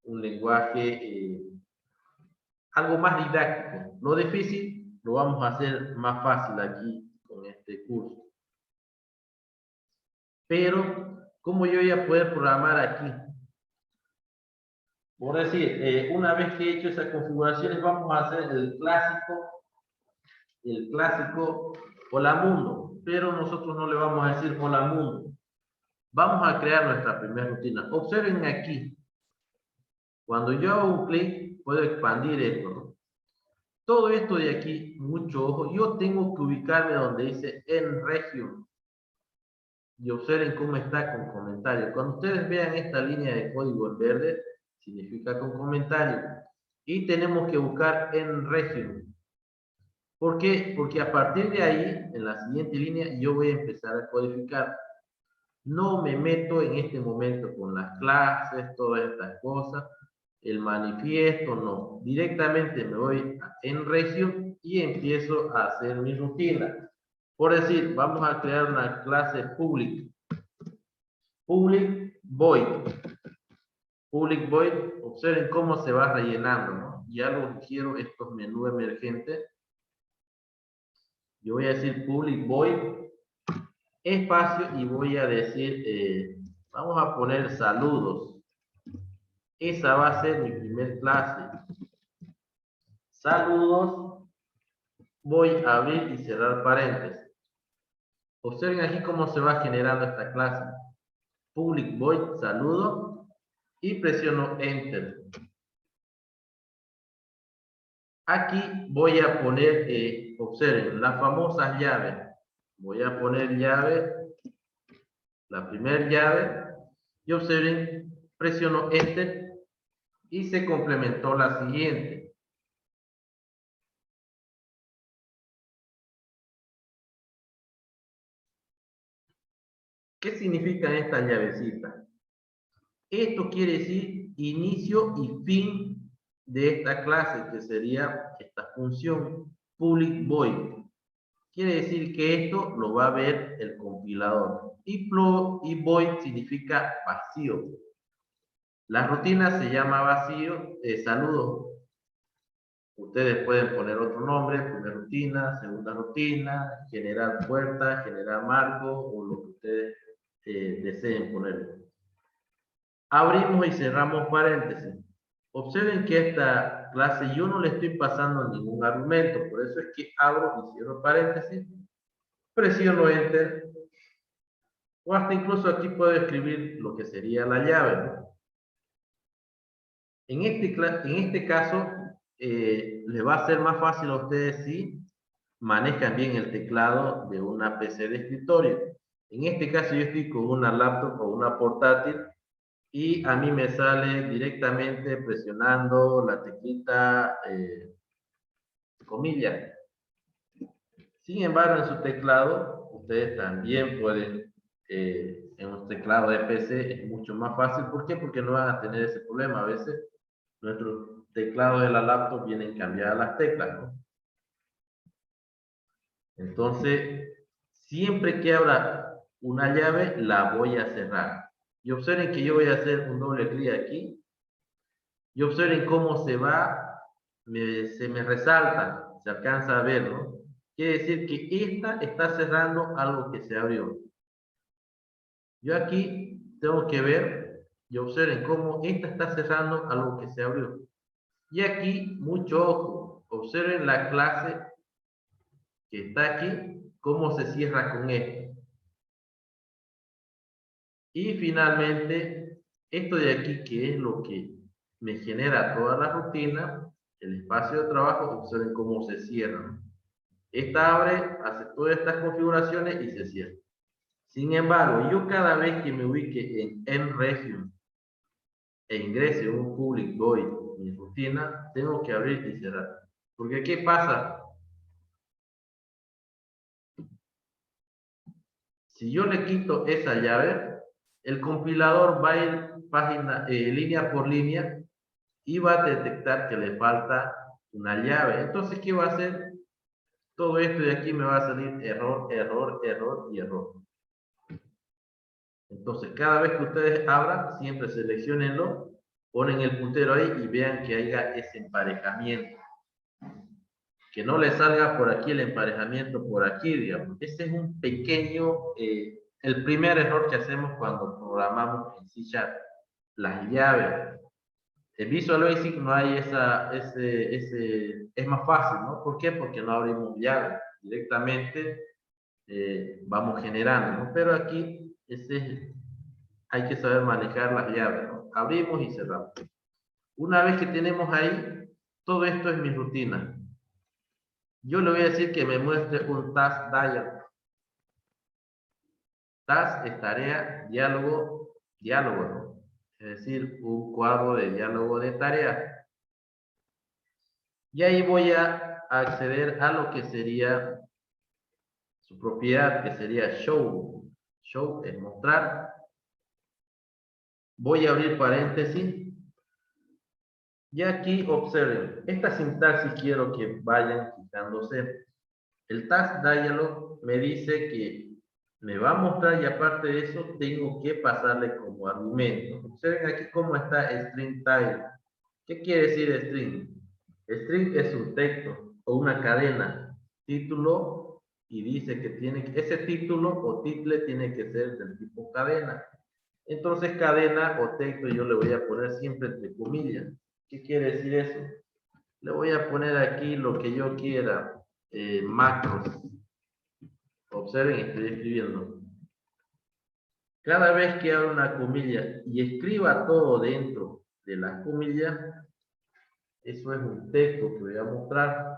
un lenguaje algo más didáctico. Lo difícil lo vamos a hacer más fácil aquí con este curso. Pero, ¿cómo yo voy a poder programar aquí? Por decir, una vez que he hecho esas configuraciones, vamos a hacer el clásico hola mundo, pero nosotros no le vamos a decir hola mundo. Vamos a crear nuestra primera rutina. Observen aquí, cuando yo hago un clic, puedo expandir esto, ¿no? Todo esto de aquí, mucho ojo, yo tengo que ubicarme donde dice en región. Y observen cómo está con comentarios. Cuando ustedes vean esta línea de código en verde, significa con comentario. Y tenemos que buscar en región. ¿Por qué? Porque a partir de ahí, en la siguiente línea, yo voy a empezar a codificar. No me meto en este momento con las clases, todas estas cosas, el manifiesto, no. Directamente me voy en región y empiezo a hacer mi rutina. Por decir, vamos a crear una clase public. Public void. Public void, observen cómo se va rellenando, ¿no? ya lo quiero estos menús emergentes. Yo voy a decir public void espacio y voy a decir, vamos a poner saludos. Esa va a ser mi primer clase. Saludos. Voy a abrir y cerrar paréntesis. Observen aquí cómo se va generando esta clase. Public void saludo y presiono enter. Aquí voy a poner, observen, las famosas llaves. Voy a poner llave, la primera llave, y observen, presiono enter y se complementó la siguiente. ¿Qué significan estas llavecitas? Esto quiere decir inicio y fin de esta clase, que sería esta función public void. Quiere decir que esto lo va a ver el compilador. Y void significa vacío. La rutina se llama vacío, saludos. Ustedes pueden poner otro nombre, primera rutina, segunda rutina, generar puerta, generar marco o lo que ustedes deseen ponerlo. Abrimos y cerramos paréntesis. Observen que esta clase yo no le estoy pasando ningún argumento, por eso es que abro y cierro paréntesis, presiono enter, o hasta incluso aquí puedo escribir lo que sería la llave, ¿no? En este caso, les va a ser más fácil a ustedes si manejan bien el teclado de una PC de escritorio. En este caso yo estoy con una laptop o una portátil y a mí me sale directamente presionando la teclita comillas. Sin embargo, en su teclado, ustedes también pueden, en un teclado de PC es mucho más fácil. ¿Por qué? Porque no van a tener ese problema. A veces nuestros teclados de la laptop vienen cambiadas las teclas, ¿no? Entonces, siempre que abra una llave, la voy a cerrar. Y observen que yo voy a hacer un doble clic aquí. Y observen cómo se va, se me resalta, se alcanza a ver, ¿no? Quiere decir que esta está cerrando algo que se abrió. Yo aquí tengo que ver y observen cómo esta está cerrando algo que se abrió. Y aquí, mucho ojo, observen la clase que está aquí, cómo se cierra con esto. Y finalmente, esto de aquí, que es lo que me genera toda la rutina, el espacio de trabajo, observen cómo se cierra. Esta abre, hace todas estas configuraciones y se cierra. Sin embargo, yo cada vez que me ubique en region e ingrese un public void en mi rutina, tengo que abrir y cerrar. Porque ¿qué pasa? Si yo le quito esa llave, el compilador va a ir línea por línea y va a detectar que le falta una llave. Entonces, ¿qué va a hacer? Todo esto de aquí me va a salir error, error, error y error. Entonces, cada vez que ustedes abran, siempre seleccionenlo, ponen el puntero ahí y vean que haya ese emparejamiento. Que no le salga por aquí el emparejamiento por aquí, digamos. Ese es un pequeño, el primer error que hacemos cuando programamos en C#, las llaves. En Visual Basic no hay es más fácil, ¿no? ¿Por qué? Porque no abrimos llaves, directamente vamos generando, ¿no? Pero aquí hay que saber manejar las llaves, ¿no? Abrimos y cerramos. Una vez que tenemos ahí, todo esto es mi rutina. Yo le voy a decir que me muestre un task dialog. Task es tarea, diálogo, diálogo, ¿no? Es decir, un cuadro de diálogo de tarea. Y ahí voy a acceder a lo que sería su propiedad, que sería show. Show es mostrar. Voy a abrir paréntesis. Y aquí observen, esta sintaxis quiero que vayan quitándose. El task dialog me dice que me va a mostrar y aparte de eso tengo que pasarle como argumento. Observen aquí cómo está string type. ¿Qué quiere decir string? String es un texto o una cadena, título, y dice que ese título o title tiene que ser del tipo cadena. Entonces, cadena o texto yo le voy a poner siempre entre comillas. ¿Qué quiere decir eso? Le voy a poner aquí lo que yo quiera, macros. Observen, estoy escribiendo. Cada vez que abra una comilla y escriba todo dentro de las comillas, eso es un texto que voy a mostrar.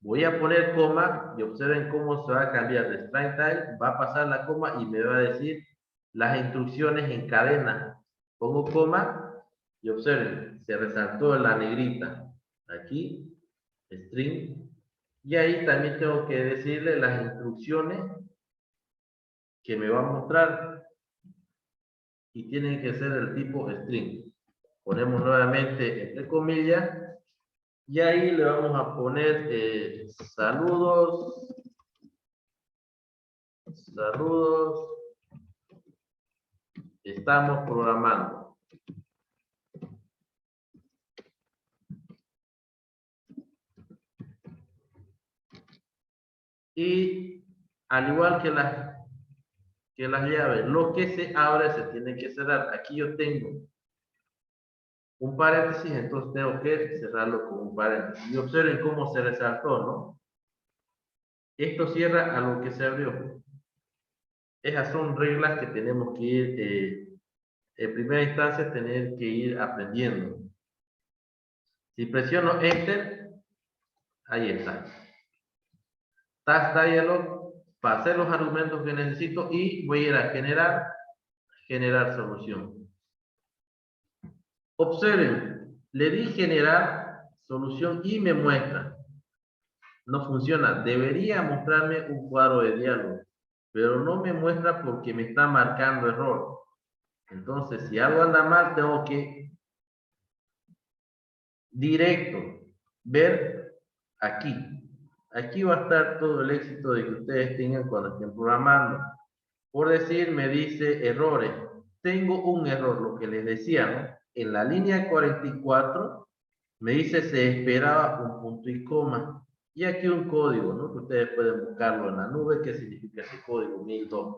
Voy a poner coma y observen cómo se va a cambiar de strike type, va a pasar la coma y me va a decir las instrucciones en cadena. Pongo coma y observen, se resaltó la negrita. Aquí, string. Y ahí también tengo que decirle las instrucciones que me va a mostrar y tienen que ser del tipo string. Ponemos nuevamente entre comillas y ahí le vamos a poner saludos, estamos programando. Y al igual que las llaves, lo que se abre se tiene que cerrar. Aquí yo tengo un paréntesis, entonces tengo que cerrarlo con un paréntesis. Y observen cómo se resaltó, ¿no? Esto cierra a lo que se abrió. Esas son reglas que tenemos que ir, en primera instancia, tener que ir aprendiendo. Si presiono Enter, ahí está. Task Dialog, pasé los argumentos que necesito y voy a ir a generar solución. Observen, le di generar solución y me muestra. No funciona. Debería mostrarme un cuadro de diálogo, pero no me muestra porque me está marcando error. Entonces, si algo anda mal, tengo que directo ver aquí. Aquí va a estar todo el éxito de que ustedes tengan cuando estén programando. Por decir, me dice errores. Tengo un error, lo que les decía, ¿no? En la línea 44 me dice se esperaba un punto y coma. Y aquí un código, ¿no? Que ustedes pueden buscarlo en la nube. ¿Qué significa ese código? 1002.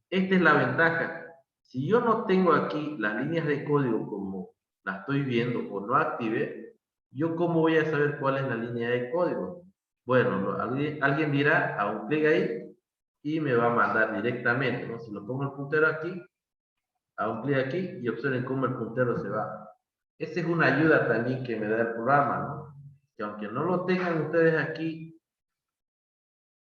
Esta es la ventaja. Si yo no tengo aquí las líneas de código como la estoy viendo o no active, ¿yo cómo voy a saber cuál es la línea de código? Bueno, alguien dirá, a un clic ahí, y me va a mandar directamente, ¿no? Si lo pongo el puntero aquí, a un clic aquí, y observen cómo el puntero se va. Esa es una ayuda también que me da el programa, ¿no? Que aunque no lo tengan ustedes aquí,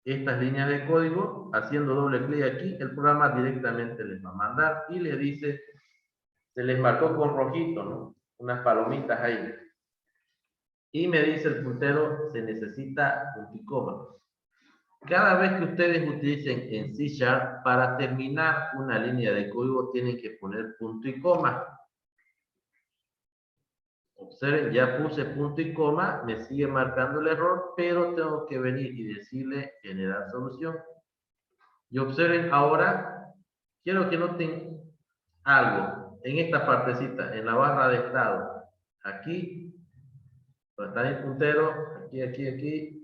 estas líneas de código, haciendo doble clic aquí, el programa directamente les va a mandar y les dice, se les marcó con rojito, ¿no? Unas palomitas ahí. Y me dice el puntero, se necesita punto y coma. Cada vez que ustedes utilicen en C# para terminar una línea de código tienen que poner punto y coma. Observen, ya puse punto y coma, me sigue marcando el error, pero tengo que venir y decirle generar solución. Y observen ahora, quiero que noten algo en esta partecita, en la barra de estado. Aquí, donde está el puntero, aquí.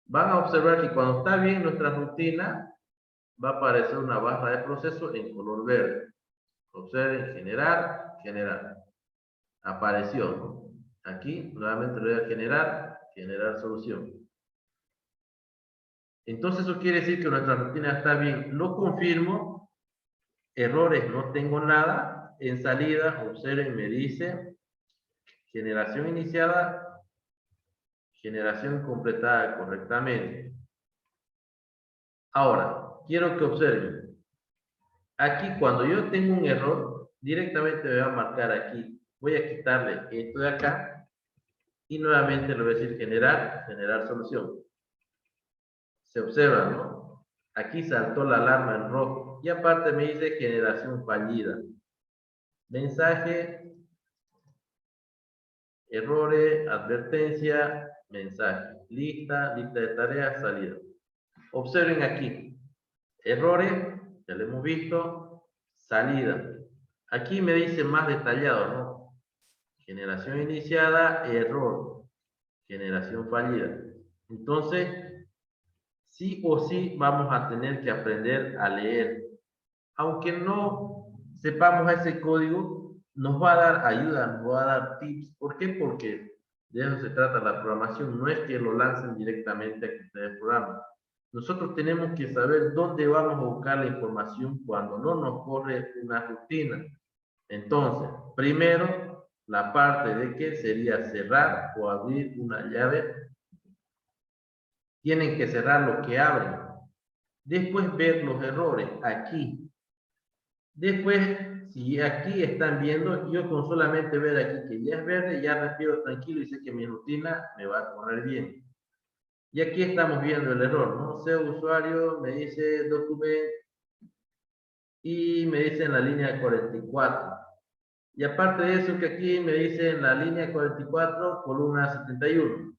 Van a observar que cuando está bien nuestra rutina, va a aparecer una barra de proceso en color verde. Observen, generar. Apareció, ¿no? Aquí, nuevamente lo voy a generar solución. Entonces eso quiere decir que nuestra rutina está bien. Lo confirmo, errores no tengo nada. En salida, observen, me dice generación iniciada, generación completada correctamente. Ahora, quiero que observen. Aquí, cuando yo tengo un error, directamente me va a marcar aquí. Voy a quitarle esto de acá y nuevamente le voy a decir generar solución. Se observa, ¿no? Aquí saltó la alarma en rojo y aparte me dice generación fallida. Mensaje, errores, advertencia, mensaje. Lista de tareas, salida. Observen aquí. Errores, ya lo hemos visto. Salida. Aquí me dice más detallado, ¿no? Generación iniciada, error. Generación fallida. Entonces, sí o sí vamos a tener que aprender a leer. Aunque no sepamos ese código, nos va a dar ayuda, nos va a dar tips. ¿Por qué? Porque de eso se trata la programación. No es que lo lancen directamente a que ustedes programen. Nosotros tenemos que saber dónde vamos a buscar la información cuando no nos corre una rutina. Entonces, primero, la parte de que sería cerrar o abrir una llave. Tienen que cerrar lo que abren. Después ver los errores aquí. Después, si aquí están viendo, yo con solamente ver aquí que ya es verde, ya respiro tranquilo y sé que mi rutina me va a correr bien. Y aquí estamos viendo el error, ¿no? SEO usuario, me dice document y me dice en la línea 44. Y aparte de eso que aquí me dice en la línea 44, columna 71.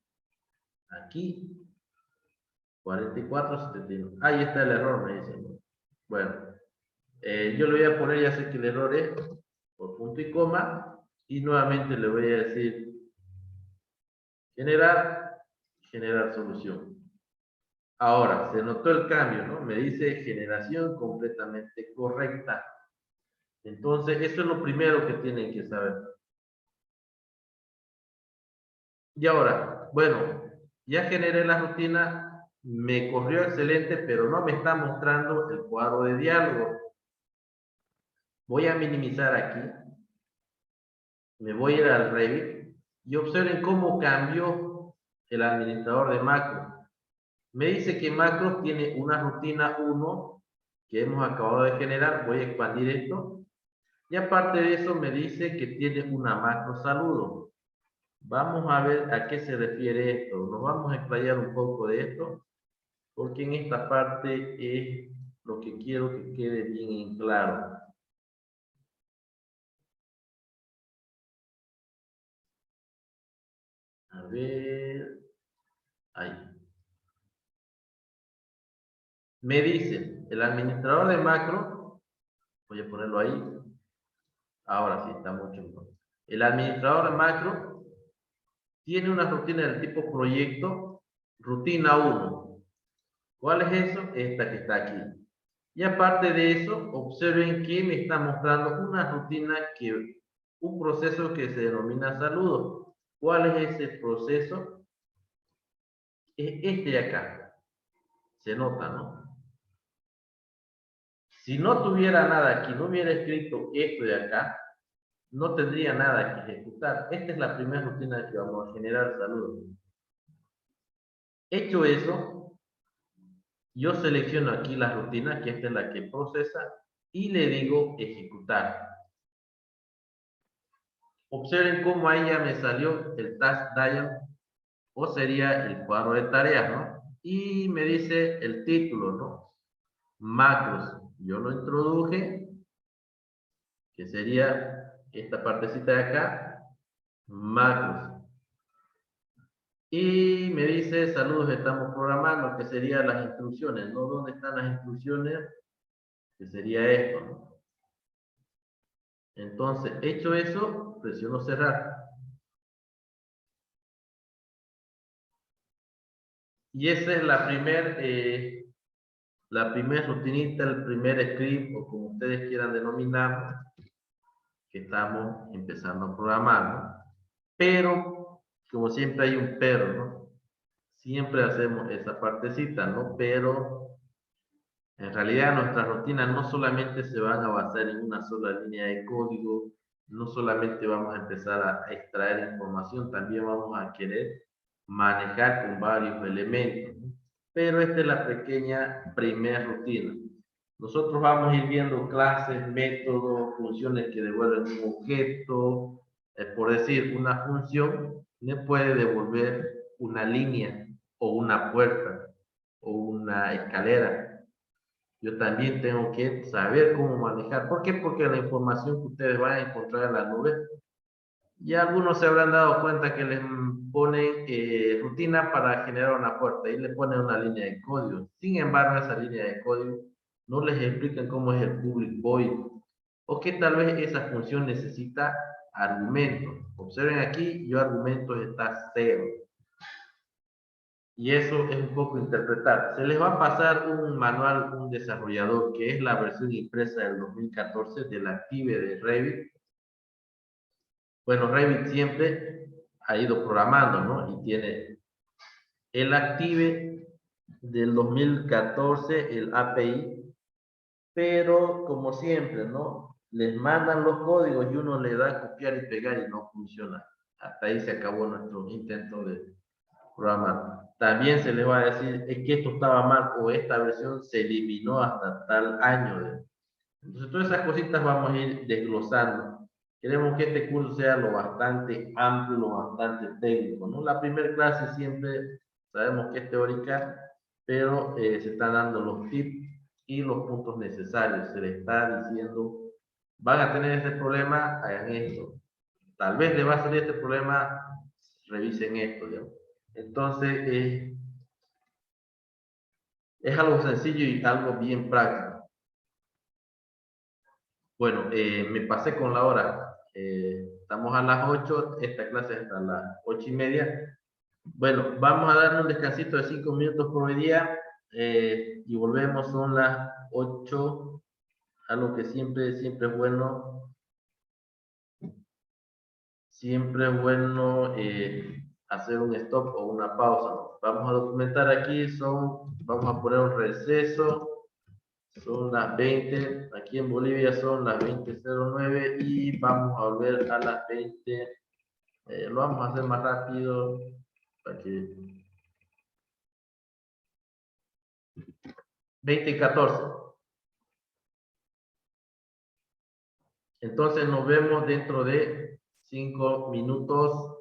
Aquí, 44, 71. Ahí está el error, me dicen. Bueno, yo le voy a poner, ya sé que el error es por punto y coma, y nuevamente le voy a decir generar, generar solución. Ahora, se notó el cambio, ¿no? Me dice generación completamente correcta. Entonces, eso es lo primero que tienen que saber. Y ahora, bueno, ya generé la rutina, me corrió excelente, pero no me está mostrando el cuadro de diálogo. Voy a minimizar aquí, me voy a ir al Revit y observen cómo cambió el administrador de macro. Me dice que macro tiene una rutina 1 que hemos acabado de generar. Voy a expandir esto. Y aparte de eso me dice que tiene una macro saludo. Vamos a ver a qué se refiere esto. Nos vamos a explayar un poco de esto, porque en esta parte es lo que quiero que quede bien en claro. A ver, ahí. Me dice, el administrador de macro, voy a ponerlo ahí. Ahora sí, está mucho mejor. El administrador de macro tiene una rutina del tipo proyecto, rutina 1. ¿Cuál es eso? Esta que está aquí. Y aparte de eso, observen que me está mostrando una rutina un proceso que se denomina saludo. ¿Cuál es ese proceso? Es este de acá. Se nota, ¿no? Si no tuviera nada aquí, no hubiera escrito esto de acá, no tendría nada que ejecutar. Esta es la primera rutina que vamos a generar, saludos. Hecho eso, yo selecciono aquí la rutina, que esta es la que procesa, y le digo ejecutar. Observen cómo ahí ya me salió el task dial, o sería el cuadro de tareas, ¿no? Y me dice el título, ¿no? Macros. Yo lo introduje, que sería esta partecita de acá, macros. Y me dice, saludos, estamos programando, que serían las instrucciones, ¿no? ¿Dónde están las instrucciones? Que sería esto, ¿no? Entonces, hecho eso, presiono cerrar. Y esa es la primer rutinita, el primer script, o como ustedes quieran denominarlo, que estamos empezando a programar, ¿no? Pero, como siempre hay un pero, ¿no? Siempre hacemos esa partecita, ¿no? Pero, en realidad nuestras rutinas no solamente se van a basar en una sola línea de código, no solamente vamos a empezar a extraer información, también vamos a querer manejar con varios elementos, ¿no? Pero esta es la pequeña primera rutina. Nosotros vamos a ir viendo clases, métodos, funciones que devuelven un objeto. Por decir, una función me puede devolver una línea o una puerta o una escalera. Yo también tengo que saber cómo manejar. ¿Por qué? Porque la información que ustedes van a encontrar en la nube, ya algunos se habrán dado cuenta que les ponen rutina para generar una puerta y le ponen una línea de código. Sin embargo, esa línea de código no les explican cómo es el public void. o que tal vez esa función necesita argumentos. Observen aquí, yo argumentos está 0. Y eso es un poco interpretar. Se les va a pasar un manual, un desarrollador, que es la versión impresa del 2014 del Active de Revit. Bueno, Revit siempre ha ido programando, ¿no? Y tiene el Active del 2014, el API, pero como siempre, ¿no? Les mandan los códigos y uno le da a copiar y pegar y no funciona. Hasta ahí se acabó nuestro intento de programar. También se les va a decir es que esto estaba mal o esta versión se eliminó hasta tal año. Entonces todas esas cositas vamos a ir desglosando. Queremos que este curso sea lo bastante amplio, lo bastante técnico, ¿no? La primera clase siempre sabemos que es teórica, pero se están dando los tips y los puntos necesarios. Se les está diciendo, van a tener este problema, hagan esto. Tal vez les va a salir este problema, revisen esto, digamos. Entonces, es algo sencillo y algo bien práctico. Bueno, me pasé con la hora. Estamos a las 8, esta clase es hasta las 8:30. Bueno, vamos a darle un descansito de 5 minutos por día y volvemos, son las 8, algo que siempre es bueno, hacer un stop o una pausa, ¿no? Vamos a documentar aquí, vamos a poner un receso. Son las 20, aquí en Bolivia son las 20:09 y vamos a volver a las 20. Lo vamos a hacer más rápido para que 20:14. Entonces nos vemos dentro de 5 minutos.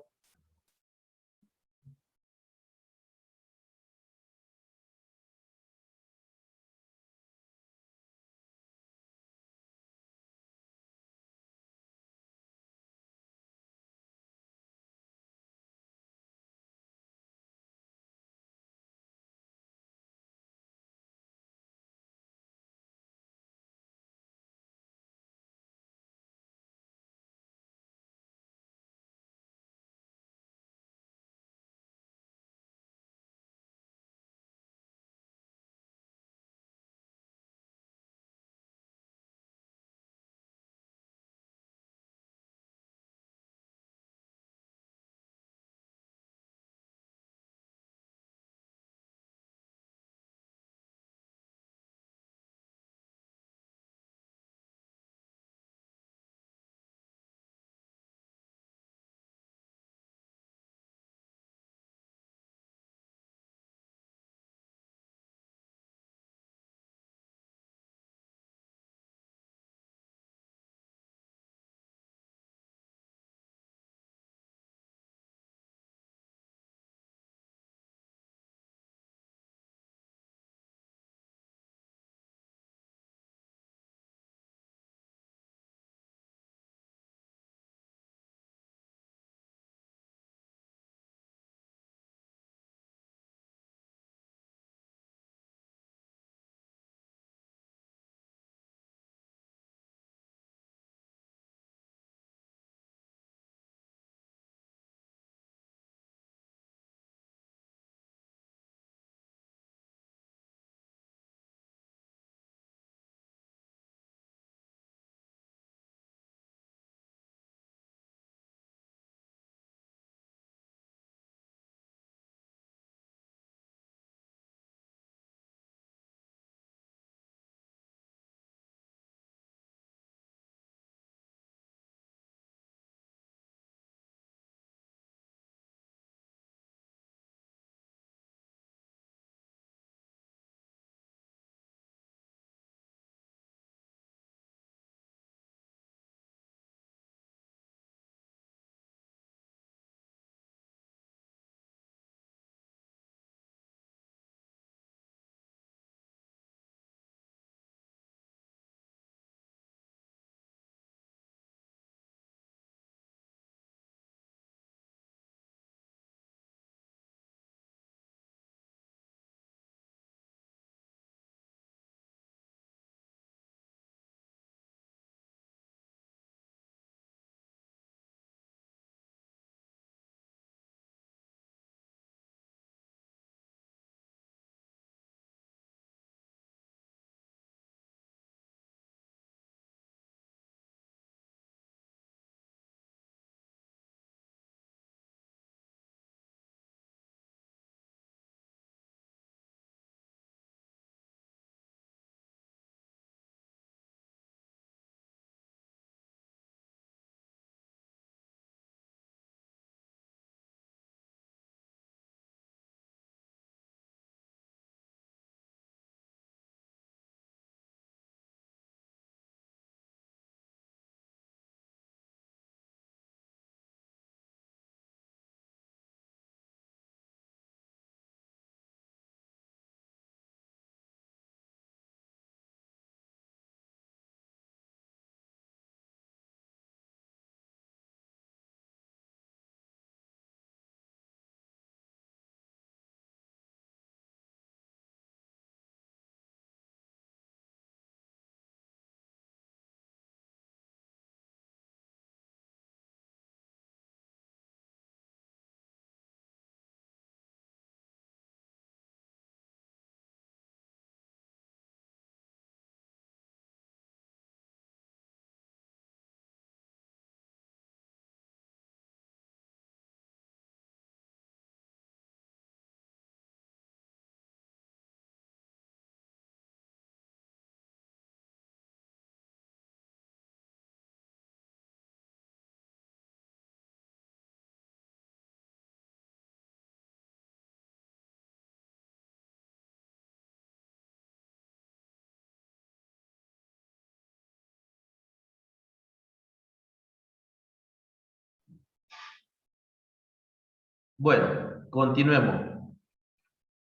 Bueno, continuemos.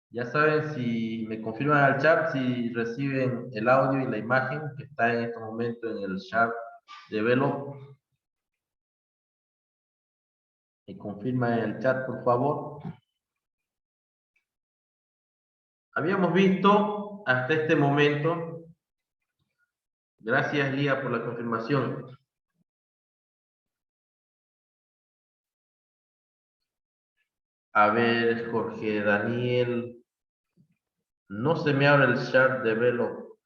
Ya saben, si me confirman al chat, si reciben el audio y la imagen que está en este momento en el chat de Velo. Me confirman en el chat, por favor. Habíamos visto hasta este momento, gracias Lía por la confirmación. A ver, Jorge Daniel, no se me abre el chat de Velo.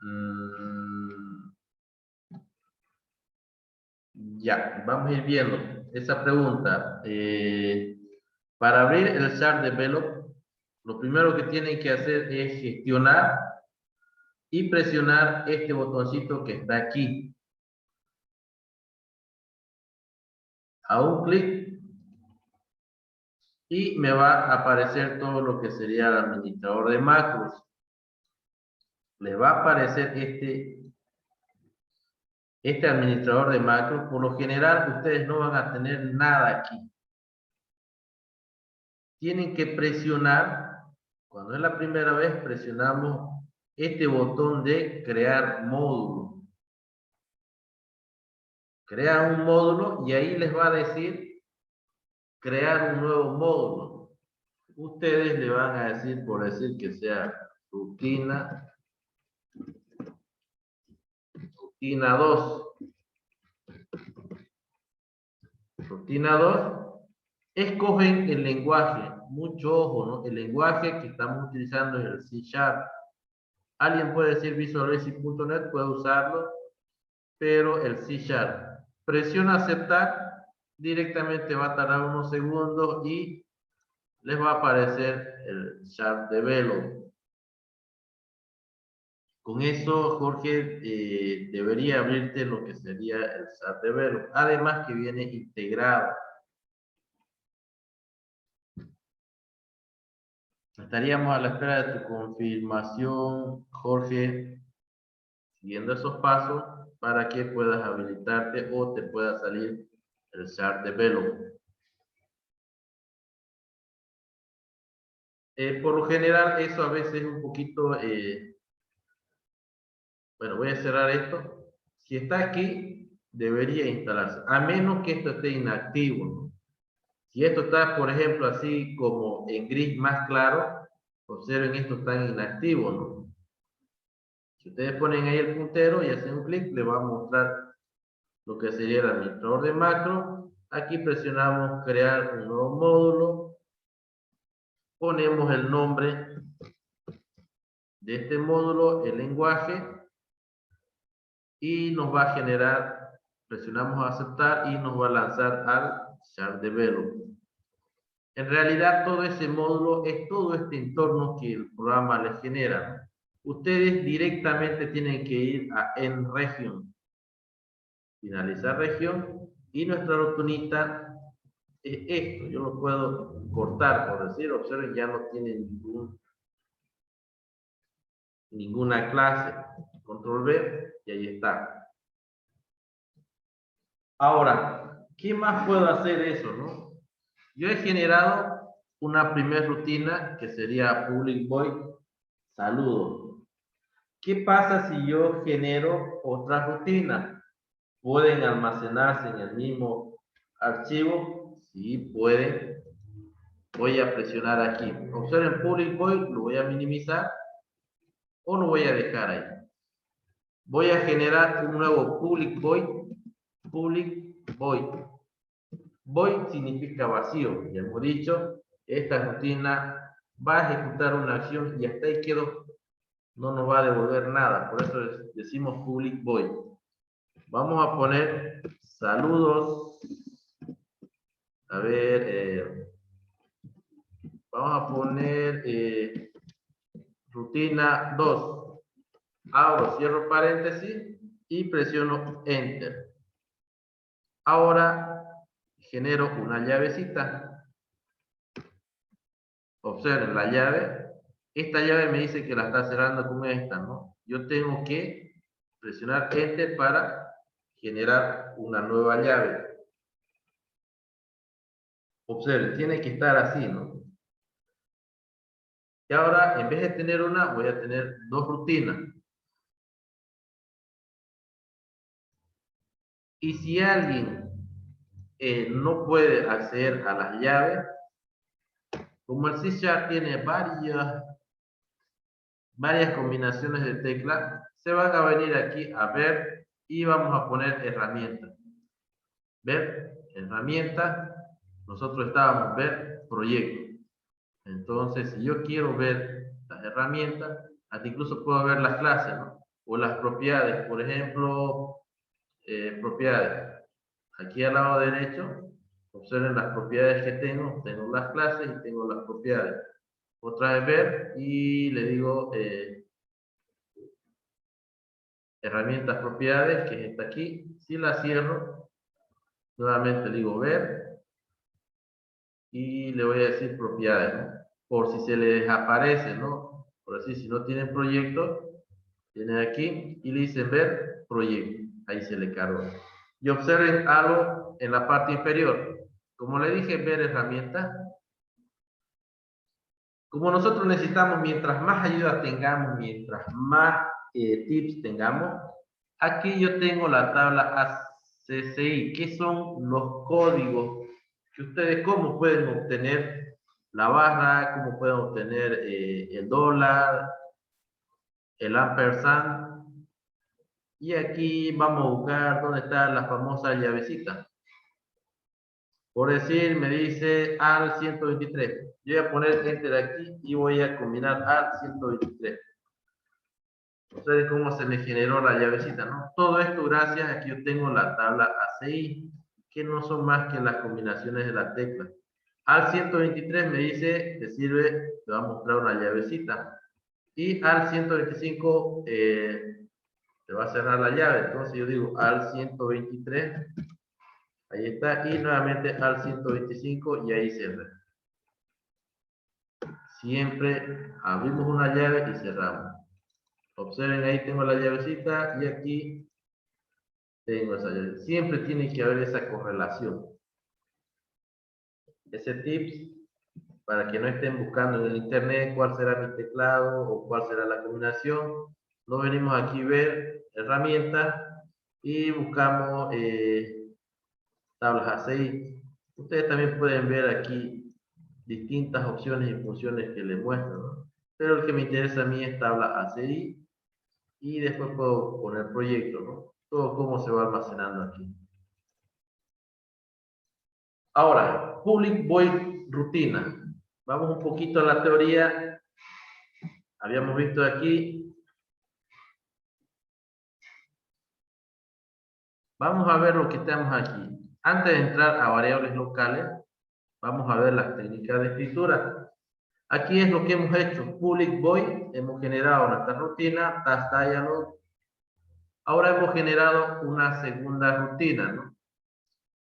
Ya, vamos a ir viendo esa pregunta. Para abrir el chat de Velo, lo primero que tienen que hacer es gestionar y presionar este botoncito que está aquí. A un clic y me va a aparecer todo lo que sería el administrador de macros. Le va a aparecer este administrador de macros. Por lo general, ustedes no van a tener nada aquí. Tienen que presionar, cuando es la primera vez, presionamos este botón de crear módulo. Crea un módulo y ahí les va a decir crear un nuevo módulo. Ustedes le van a decir, por decir que sea rutina 2. Rutina 2. Escogen el lenguaje. Mucho ojo, ¿no? El lenguaje que estamos utilizando es el C#. Alguien puede decir Visual Basic.net, puede usarlo, pero el C#. Presiona aceptar, directamente va a tardar unos segundos y les va a aparecer el Sharp Develop. Con eso, Jorge, debería abrirte lo que sería el Sharp Develop. Además que viene integrado. Estaríamos a la espera de tu confirmación, Jorge, siguiendo esos pasos para que puedas habilitarte o te pueda salir el Sharp Develop. Por lo general, eso a veces es un poquito... bueno, voy a cerrar esto. Si está aquí, debería instalarse, a menos que esto esté inactivo, ¿no? Si esto está, por ejemplo, así como en gris más claro, observen, esto está en inactivo, ¿no? Si ustedes ponen ahí el puntero y hacen un clic, le va a mostrar lo que sería el administrador de macro. Aquí presionamos crear un nuevo módulo, ponemos el nombre de este módulo, el lenguaje, y nos va a generar, presionamos aceptar y nos va a lanzar al Sharp Develop. En realidad todo ese módulo es todo este entorno que el programa les genera. Ustedes directamente tienen que ir a End Region, finalizar región, y nuestra rutinita es esto. Yo lo puedo cortar, por decir, observen, ya no tiene ninguna clase. Control V y ahí está. Ahora, ¿qué más puedo hacer eso, no? Yo he generado una primera rutina que sería public void saludo. ¿Qué pasa si yo genero otra rutina? ¿Pueden almacenarse en el mismo archivo? Sí, pueden. Voy a presionar aquí. Observen public void, lo voy a minimizar o lo voy a dejar ahí. Voy a generar un nuevo public void. Public void. Void significa vacío. Ya hemos dicho, esta rutina va a ejecutar una acción y hasta ahí quedó. No nos va a devolver nada. Por eso decimos public void. Vamos a poner saludos. A ver, vamos a poner rutina 2. Abro, cierro paréntesis y presiono Enter. Ahora genero una llavecita. Observen la llave. Esta llave me dice que la está cerrando con esta, ¿no? Yo tengo que presionar Enter para generar una nueva llave. Observen, tiene que estar así, ¿no? Y ahora, en vez de tener una, voy a tener dos rutinas. Y si alguien no puede acceder a las llaves, como el C# tiene varias combinaciones de teclas, se van a venir aquí a ver y vamos a poner herramientas. Ver, herramientas, nosotros estábamos ver, proyecto. Entonces, si yo quiero ver las herramientas, hasta incluso puedo ver las clases, ¿no? O las propiedades, por ejemplo, propiedades. Aquí al lado derecho, observen las propiedades que tengo. Tengo las clases y tengo las propiedades. Otra vez ver y le digo herramientas propiedades, que está aquí. Si la cierro, nuevamente le digo ver y le voy a decir propiedades, ¿no? Por si se le desaparece, ¿no? Por así, si no tienen proyecto, tienen aquí y le dicen ver proyecto. Ahí se le cargó. Y observen algo en la parte inferior. Como le dije, ver herramientas. Como nosotros necesitamos, mientras más ayuda tengamos, mientras más tips tengamos, aquí yo tengo la tabla ACCI, que son los códigos que ustedes, cómo pueden obtener la barra, cómo pueden obtener el dólar, el ampersand, y aquí vamos a buscar dónde está la famosa llavecita. Por decir, me dice al 123. Yo voy a poner enter aquí y voy a combinar al 123. Ustedes cómo se me generó la llavecita, ¿no? Todo esto gracias a que yo tengo la tabla ACI, que no son más que las combinaciones de las teclas. Al 123 me dice, te sirve, te va a mostrar una llavecita. Y al 125 te va a cerrar la llave. Entonces yo digo al 123, ahí está, y nuevamente al 125 y ahí cierra. Siempre abrimos una llave y cerramos. Observen, ahí tengo la llavecita y aquí tengo esa llave. Siempre tiene que haber esa correlación. Ese tips para que no estén buscando en el internet cuál será mi teclado o cuál será la combinación. No venimos aquí a ver herramientas y buscamos tablas ACI. Ustedes también pueden ver aquí distintas opciones y funciones que les muestro, ¿no? Pero el que me interesa a mí es tabla ACI y después puedo poner proyecto, ¿no? Todo cómo se va almacenando aquí. Ahora, public void rutina. Vamos un poquito a la teoría. Habíamos visto aquí. Vamos a ver lo que tenemos aquí. Antes de entrar a variables locales, vamos a ver las técnicas de escritura. Aquí es lo que hemos hecho. Public void, hemos generado nuestra rutina, task dialog. Ahora hemos generado una segunda rutina, ¿no?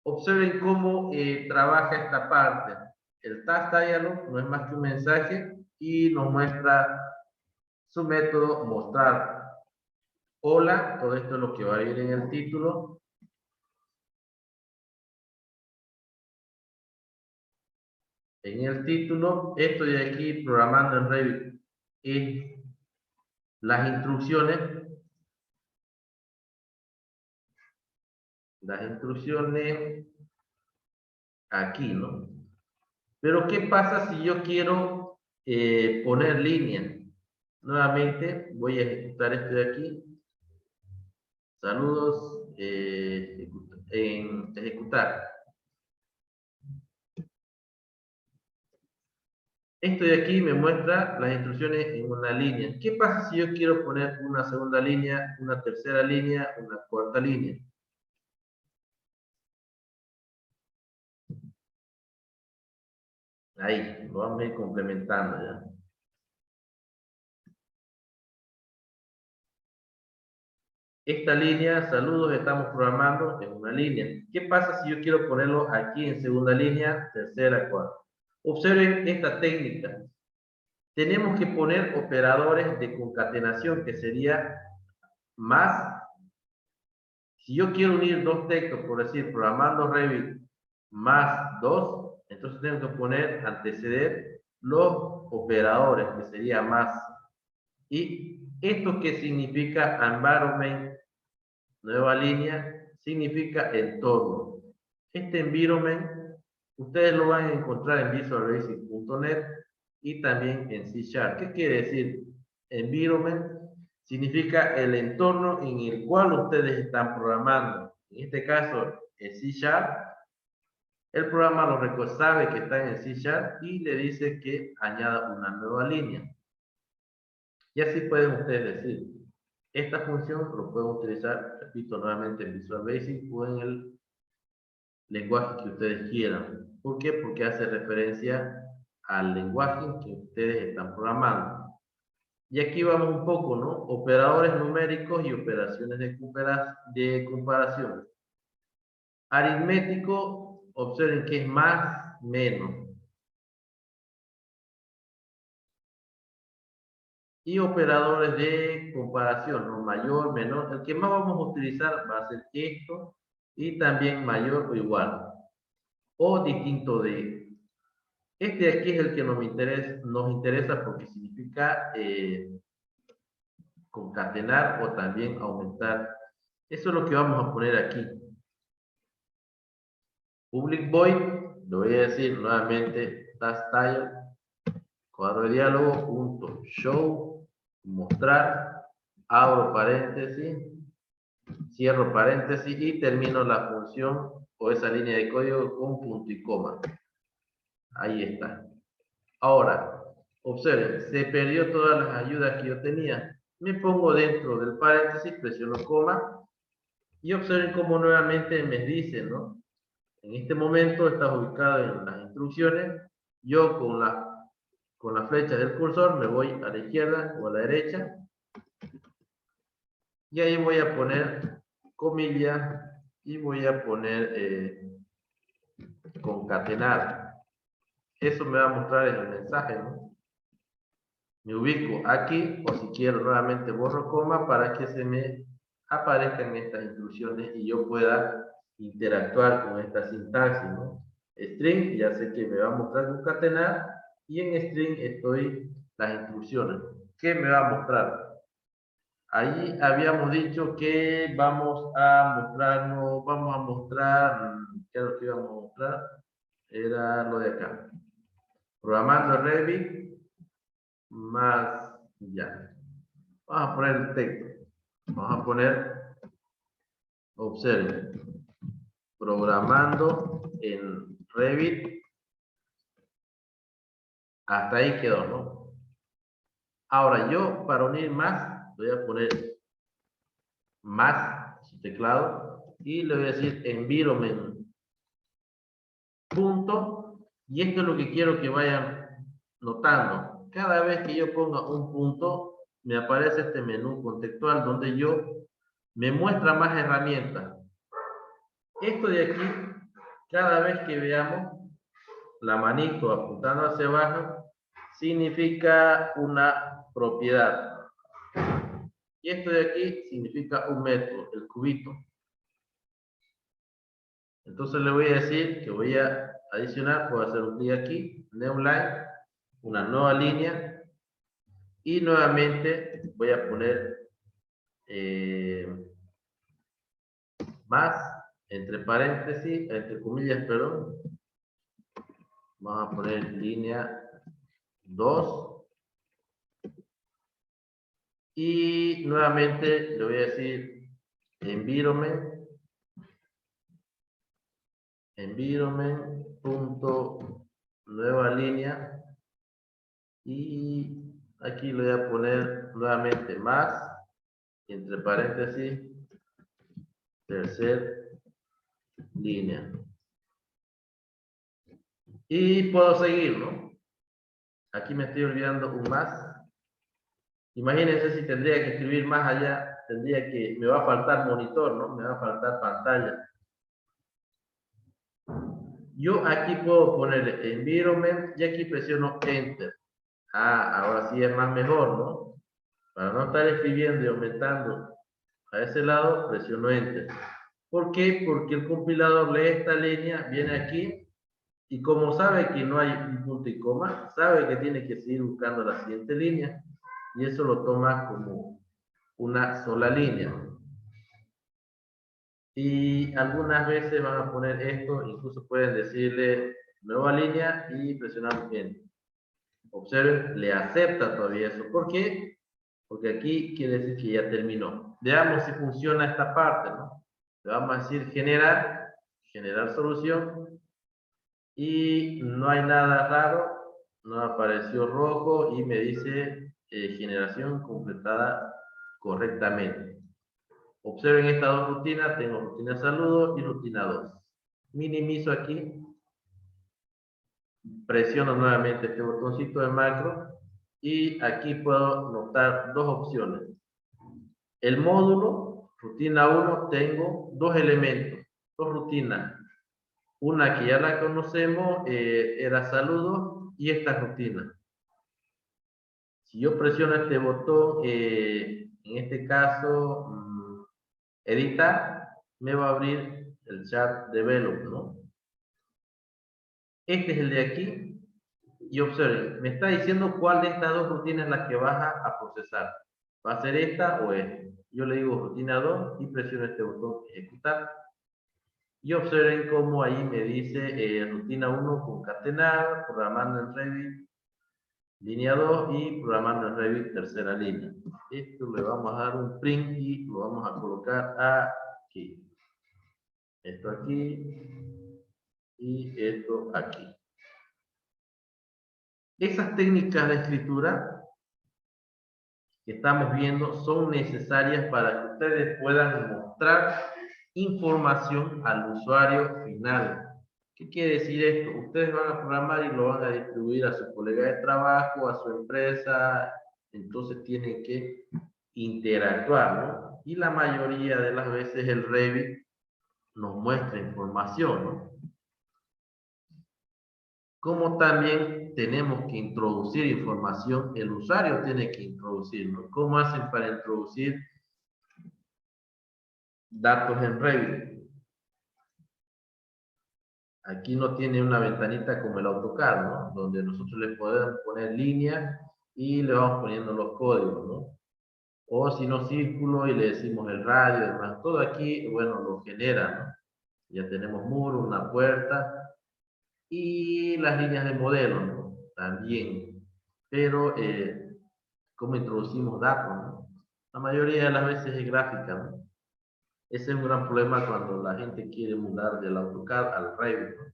Observen cómo trabaja esta parte. El task dialog no es más que un mensaje y nos muestra su método mostrar. Hola, todo esto es lo que va a ir en el título. En el título, estoy aquí programando en Revit y las instrucciones. Las instrucciones aquí, ¿no? Pero ¿qué pasa si yo quiero poner línea? Nuevamente voy a ejecutar esto de aquí. Saludos en ejecutar. Esto de aquí me muestra las instrucciones en una línea. ¿Qué pasa si yo quiero poner una segunda línea, una tercera línea, una cuarta línea? Ahí, lo vamos a ir complementando ya. Esta línea, saludos, estamos programando en una línea. ¿Qué pasa si yo quiero ponerlo aquí en segunda línea, tercera, cuarta? Observen esta técnica. Tenemos que poner operadores de concatenación, que sería más. Si yo quiero unir dos textos, por decir, programando Revit más 2, Entonces tengo que poner anteceder los operadores, que sería más. ¿Y esto qué significa? Environment, nueva línea, significa entorno. Este environment, ustedes lo van a encontrar en visualbasic.net y también en C#. ¿Qué quiere decir? Environment significa el entorno en el cual ustedes están programando. En este caso, en C#, el programa sabe que está en C# y le dice que añada una nueva línea. Y así pueden ustedes decir, esta función lo pueden utilizar, repito nuevamente, en Visual Basic o en el lenguaje que ustedes quieran. ¿Por qué? Porque hace referencia al lenguaje que ustedes están programando. Y aquí vamos un poco, ¿no? Operadores numéricos y operaciones de comparación. Aritmético, observen que es más, menos. Y operadores de comparación, ¿no? Mayor, menor. El que más vamos a utilizar va a ser esto y también mayor o igual. O distinto de. Este de aquí es el que nos interesa porque significa concatenar o también aumentar. Eso es lo que vamos a poner aquí. Public void, lo voy a decir nuevamente, style, cuadro de diálogo, punto, show, mostrar, abro paréntesis, cierro paréntesis y termino la función o esa línea de código con punto y coma. Ahí está. Ahora, observen, se perdió todas las ayudas que yo tenía. Me pongo dentro del paréntesis, presiono coma y observen cómo nuevamente me dice, ¿no? En este momento estás ubicado en las instrucciones. Yo con la flecha del cursor me voy a la izquierda o a la derecha. Y ahí voy a poner comillas y voy a poner concatenar. Eso me va a mostrar en el mensaje, ¿no? Me ubico aquí o si quiero nuevamente borro coma para que se me aparezcan estas instrucciones y yo pueda interactuar con esta sintaxis, ¿no? String, ya sé que me va a mostrar concatenar y en string estoy las instrucciones. ¿Qué me va a mostrar? Ahí habíamos dicho que vamos a mostrar, ¿qué es lo que íbamos a mostrar? Era lo de acá. Programando Revit más ya. Vamos a poner el texto. Vamos a poner, observen, programando en Revit. Hasta ahí quedó, ¿no? Ahora yo, para unir más, voy a poner más su teclado y le voy a decir environment punto, y esto es lo que quiero que vayan notando. Cada vez que yo ponga un punto, me aparece este menú contextual donde me muestra más herramientas. Esto de aquí, cada vez que veamos la manito apuntando hacia abajo, significa una propiedad. Y esto de aquí significa un método, el cubito. Entonces le voy a decir que voy a adicionar, puedo hacer un clic aquí, new line, una nueva línea, y nuevamente voy a poner más, entre paréntesis, entre comillas, perdón, vamos a poner línea 2, y nuevamente le voy a decir environment punto nueva línea, y aquí le voy a poner nuevamente más, entre paréntesis, tercer línea. Y puedo seguir, ¿no? Aquí me estoy olvidando un más. Imagínense si tendría que escribir más allá, me va a faltar monitor, ¿no? Me va a faltar pantalla. Yo aquí puedo poner environment y aquí presiono enter. Ah, ahora sí es más mejor, ¿no? Para no estar escribiendo y aumentando a ese lado, presiono enter. ¿Por qué? Porque el compilador lee esta línea, viene aquí Y como sabe que no hay un punto y coma, sabe que tiene que seguir buscando la siguiente línea, y eso lo toma como una sola línea. Y algunas veces van a poner esto, incluso pueden decirle nueva línea y presionar Enter. Observen, le acepta todavía eso. ¿Por qué? Porque aquí quiere decir que ya terminó. Veamos si funciona esta parte, ¿no? Le vamos a decir generar, generar solución, y no hay nada raro, no apareció rojo y me dice generación completada correctamente. Observen estas dos rutinas, tengo rutina saludo y rutina 2. Minimizo aquí, presiono nuevamente este botoncito de macro y aquí puedo notar dos opciones. El módulo, rutina 1, tengo dos elementos, dos rutinas. Una que ya la conocemos, era saludo, y esta rutina. Si yo presiono este botón, en este caso, editar, me va a abrir el chat develop, ¿no? Este es el de aquí, y observen, me está diciendo cuál de estas dos rutinas es la que vas a procesar. ¿Va a ser esta o esta? Yo le digo rutina 2 y presiono este botón ejecutar. Y observen cómo ahí me dice rutina 1 concatenar, programando en Revit, línea 2 y programando en Revit, tercera línea. Esto le vamos a dar un print y lo vamos a colocar aquí. Esto aquí y esto aquí. Esas técnicas de escritura que estamos viendo son necesarias para que ustedes puedan mostrar información al usuario final. ¿Qué quiere decir esto? Ustedes van a programar y lo van a distribuir a su colega de trabajo, a su empresa, entonces tienen que interactuar, ¿no? Y la mayoría de las veces el Revit nos muestra información, ¿no? Como también tenemos que introducir información, el usuario tiene que introducirlo. ¿Cómo hacen para introducir datos en Revit? Aquí no tiene una ventanita como el AutoCAD, ¿no? Donde nosotros le podemos poner línea y le vamos poniendo los códigos, ¿no? O si no, círculo y le decimos el radio, demás. Todo aquí, bueno, lo genera, ¿no? Ya tenemos muro, una puerta y las líneas de modelo, ¿no? También. Pero, ¿cómo introducimos datos, no? La mayoría de las veces es gráfica, ¿no? Ese es un gran problema cuando la gente quiere mudar del AutoCAD al Revit, ¿no?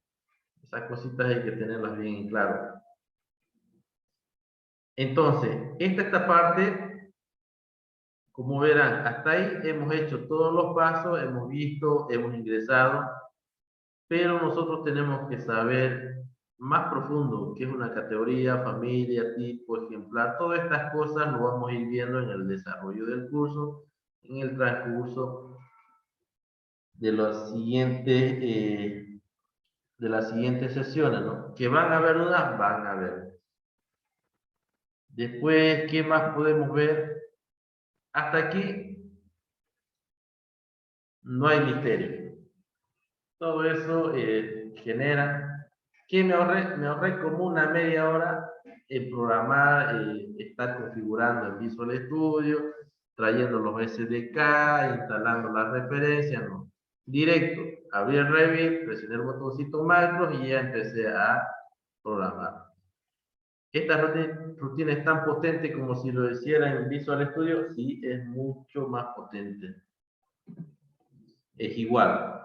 Esas cositas hay que tenerlas bien en claro. Entonces, esta parte, como verán, hasta ahí hemos hecho todos los pasos, hemos visto, hemos ingresado, pero nosotros tenemos que saber más profundo qué es una categoría, familia, tipo, ejemplar. Todas estas cosas lo vamos a ir viendo en el desarrollo del curso, en el transcurso de los siguientes, de las siguientes sesiones, ¿no? Que van a haber dudas, van a haber. Después, ¿qué más podemos ver? Hasta aquí no hay misterio. Todo eso genera que me ahorré como una media hora en programar, estar configurando el Visual Studio, trayendo los SDK, instalando las referencias, no. Directo, abrí el Revit, presioné el botoncito macros y ya empecé a programar. ¿Esta rutina es tan potente como si lo hiciera en Visual Studio? Sí, es mucho más potente. Es igual.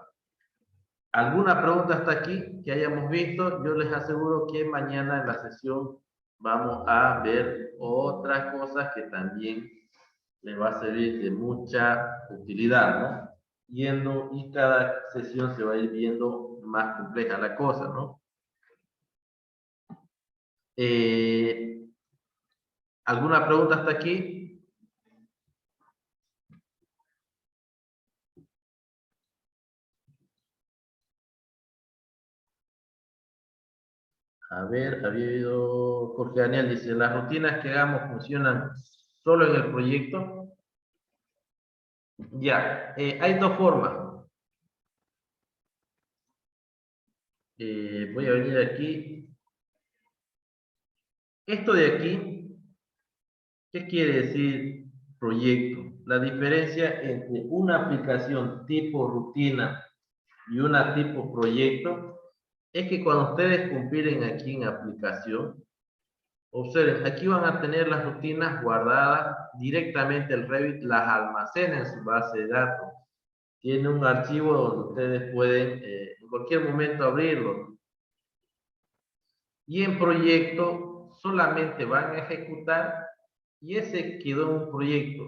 ¿Alguna pregunta hasta aquí que hayamos visto? Yo les aseguro que mañana en la sesión vamos a ver otras cosas que también les va a servir de mucha utilidad, ¿no? Yendo y cada sesión se va a ir viendo más compleja la cosa, ¿no? ¿Alguna pregunta hasta aquí? A ver, había habido, Jorge Daniel dice, las rutinas que hagamos funcionan solo en el proyecto. Ya, hay dos formas. voy a venir aquí. Esto de aquí, ¿qué quiere decir proyecto? La diferencia entre una aplicación tipo rutina y una tipo proyecto es que cuando ustedes compilen aquí en aplicación, observen, aquí van a tener las rutinas guardadas directamente. El Revit las almacena en su base de datos. Tiene un archivo donde ustedes pueden en cualquier momento abrirlo. Y en proyecto solamente van a ejecutar y ese quedó en un proyecto.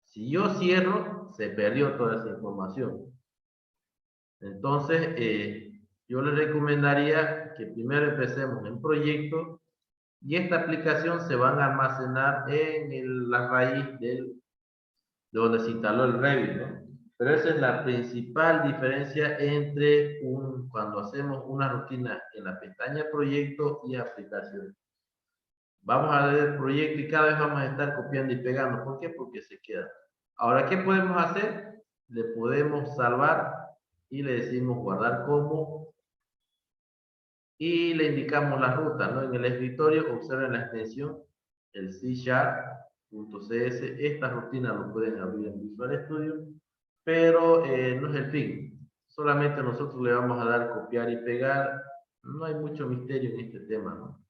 Si yo cierro, se perdió toda esa información. Entonces, yo les recomendaría que primero empecemos en proyecto y esta aplicación se van a almacenar en la raíz de donde se instaló el Revit, ¿no? Pero esa es la principal diferencia entre cuando hacemos una rutina en la pestaña proyecto y aplicación. Vamos a ver el proyecto y cada vez vamos a estar copiando y pegando. ¿Por qué? Porque se queda. Ahora, ¿qué podemos hacer? Le podemos salvar y le decimos guardar como y le indicamos la ruta, ¿no? En el escritorio observen la extensión, el C#.cs. Esta rutina lo pueden abrir en Visual Studio, pero no es el fin. Solamente nosotros le vamos a dar copiar y pegar. No hay mucho misterio en este tema, ¿no?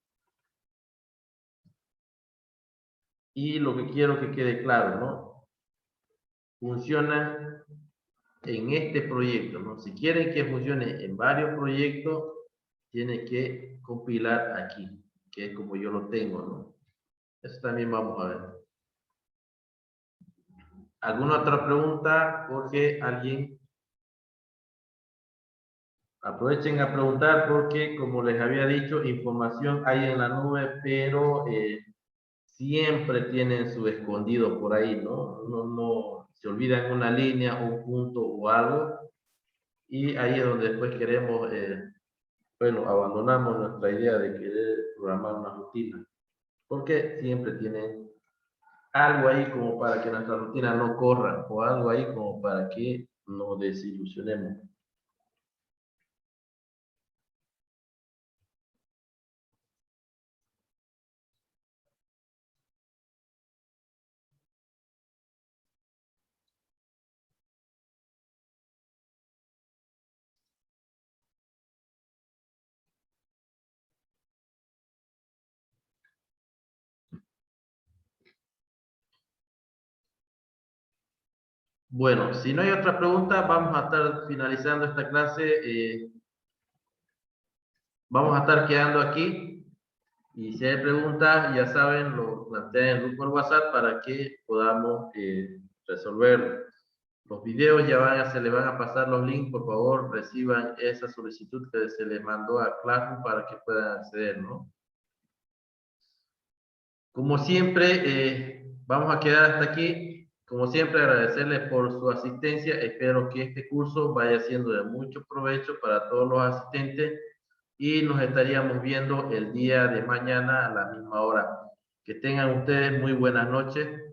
Y lo que quiero que quede claro, ¿no? Funciona en este proyecto, ¿no? Si quieren que funcione en varios proyectos, tiene que compilar aquí, que es como yo lo tengo, ¿no? Eso también vamos a ver. ¿Alguna otra pregunta? Porque alguien... Aprovechen a preguntar porque, como les había dicho, información hay en la nube, pero siempre tienen su escondido por ahí, ¿no? No se olvidan una línea, un punto o algo, y ahí es donde después queremos, bueno, abandonamos nuestra idea de querer programar una rutina, porque siempre tienen algo ahí como para que nuestra rutina no corra, o algo ahí como para que nos desilusionemos. Bueno, si no hay otra pregunta, vamos a estar finalizando esta clase. Vamos a estar quedando aquí. Y si hay preguntas, ya saben, lo plantean en el grupo de WhatsApp para que podamos resolverlo. Los videos se les van a pasar los links. Por favor, reciban esa solicitud que se les mandó a Classroom para que puedan acceder, ¿no? Como siempre, vamos a quedar hasta aquí. Como siempre, agradecerles por su asistencia. Espero que este curso vaya siendo de mucho provecho para todos los asistentes y nos estaríamos viendo el día de mañana a la misma hora. Que tengan ustedes muy buenas noches.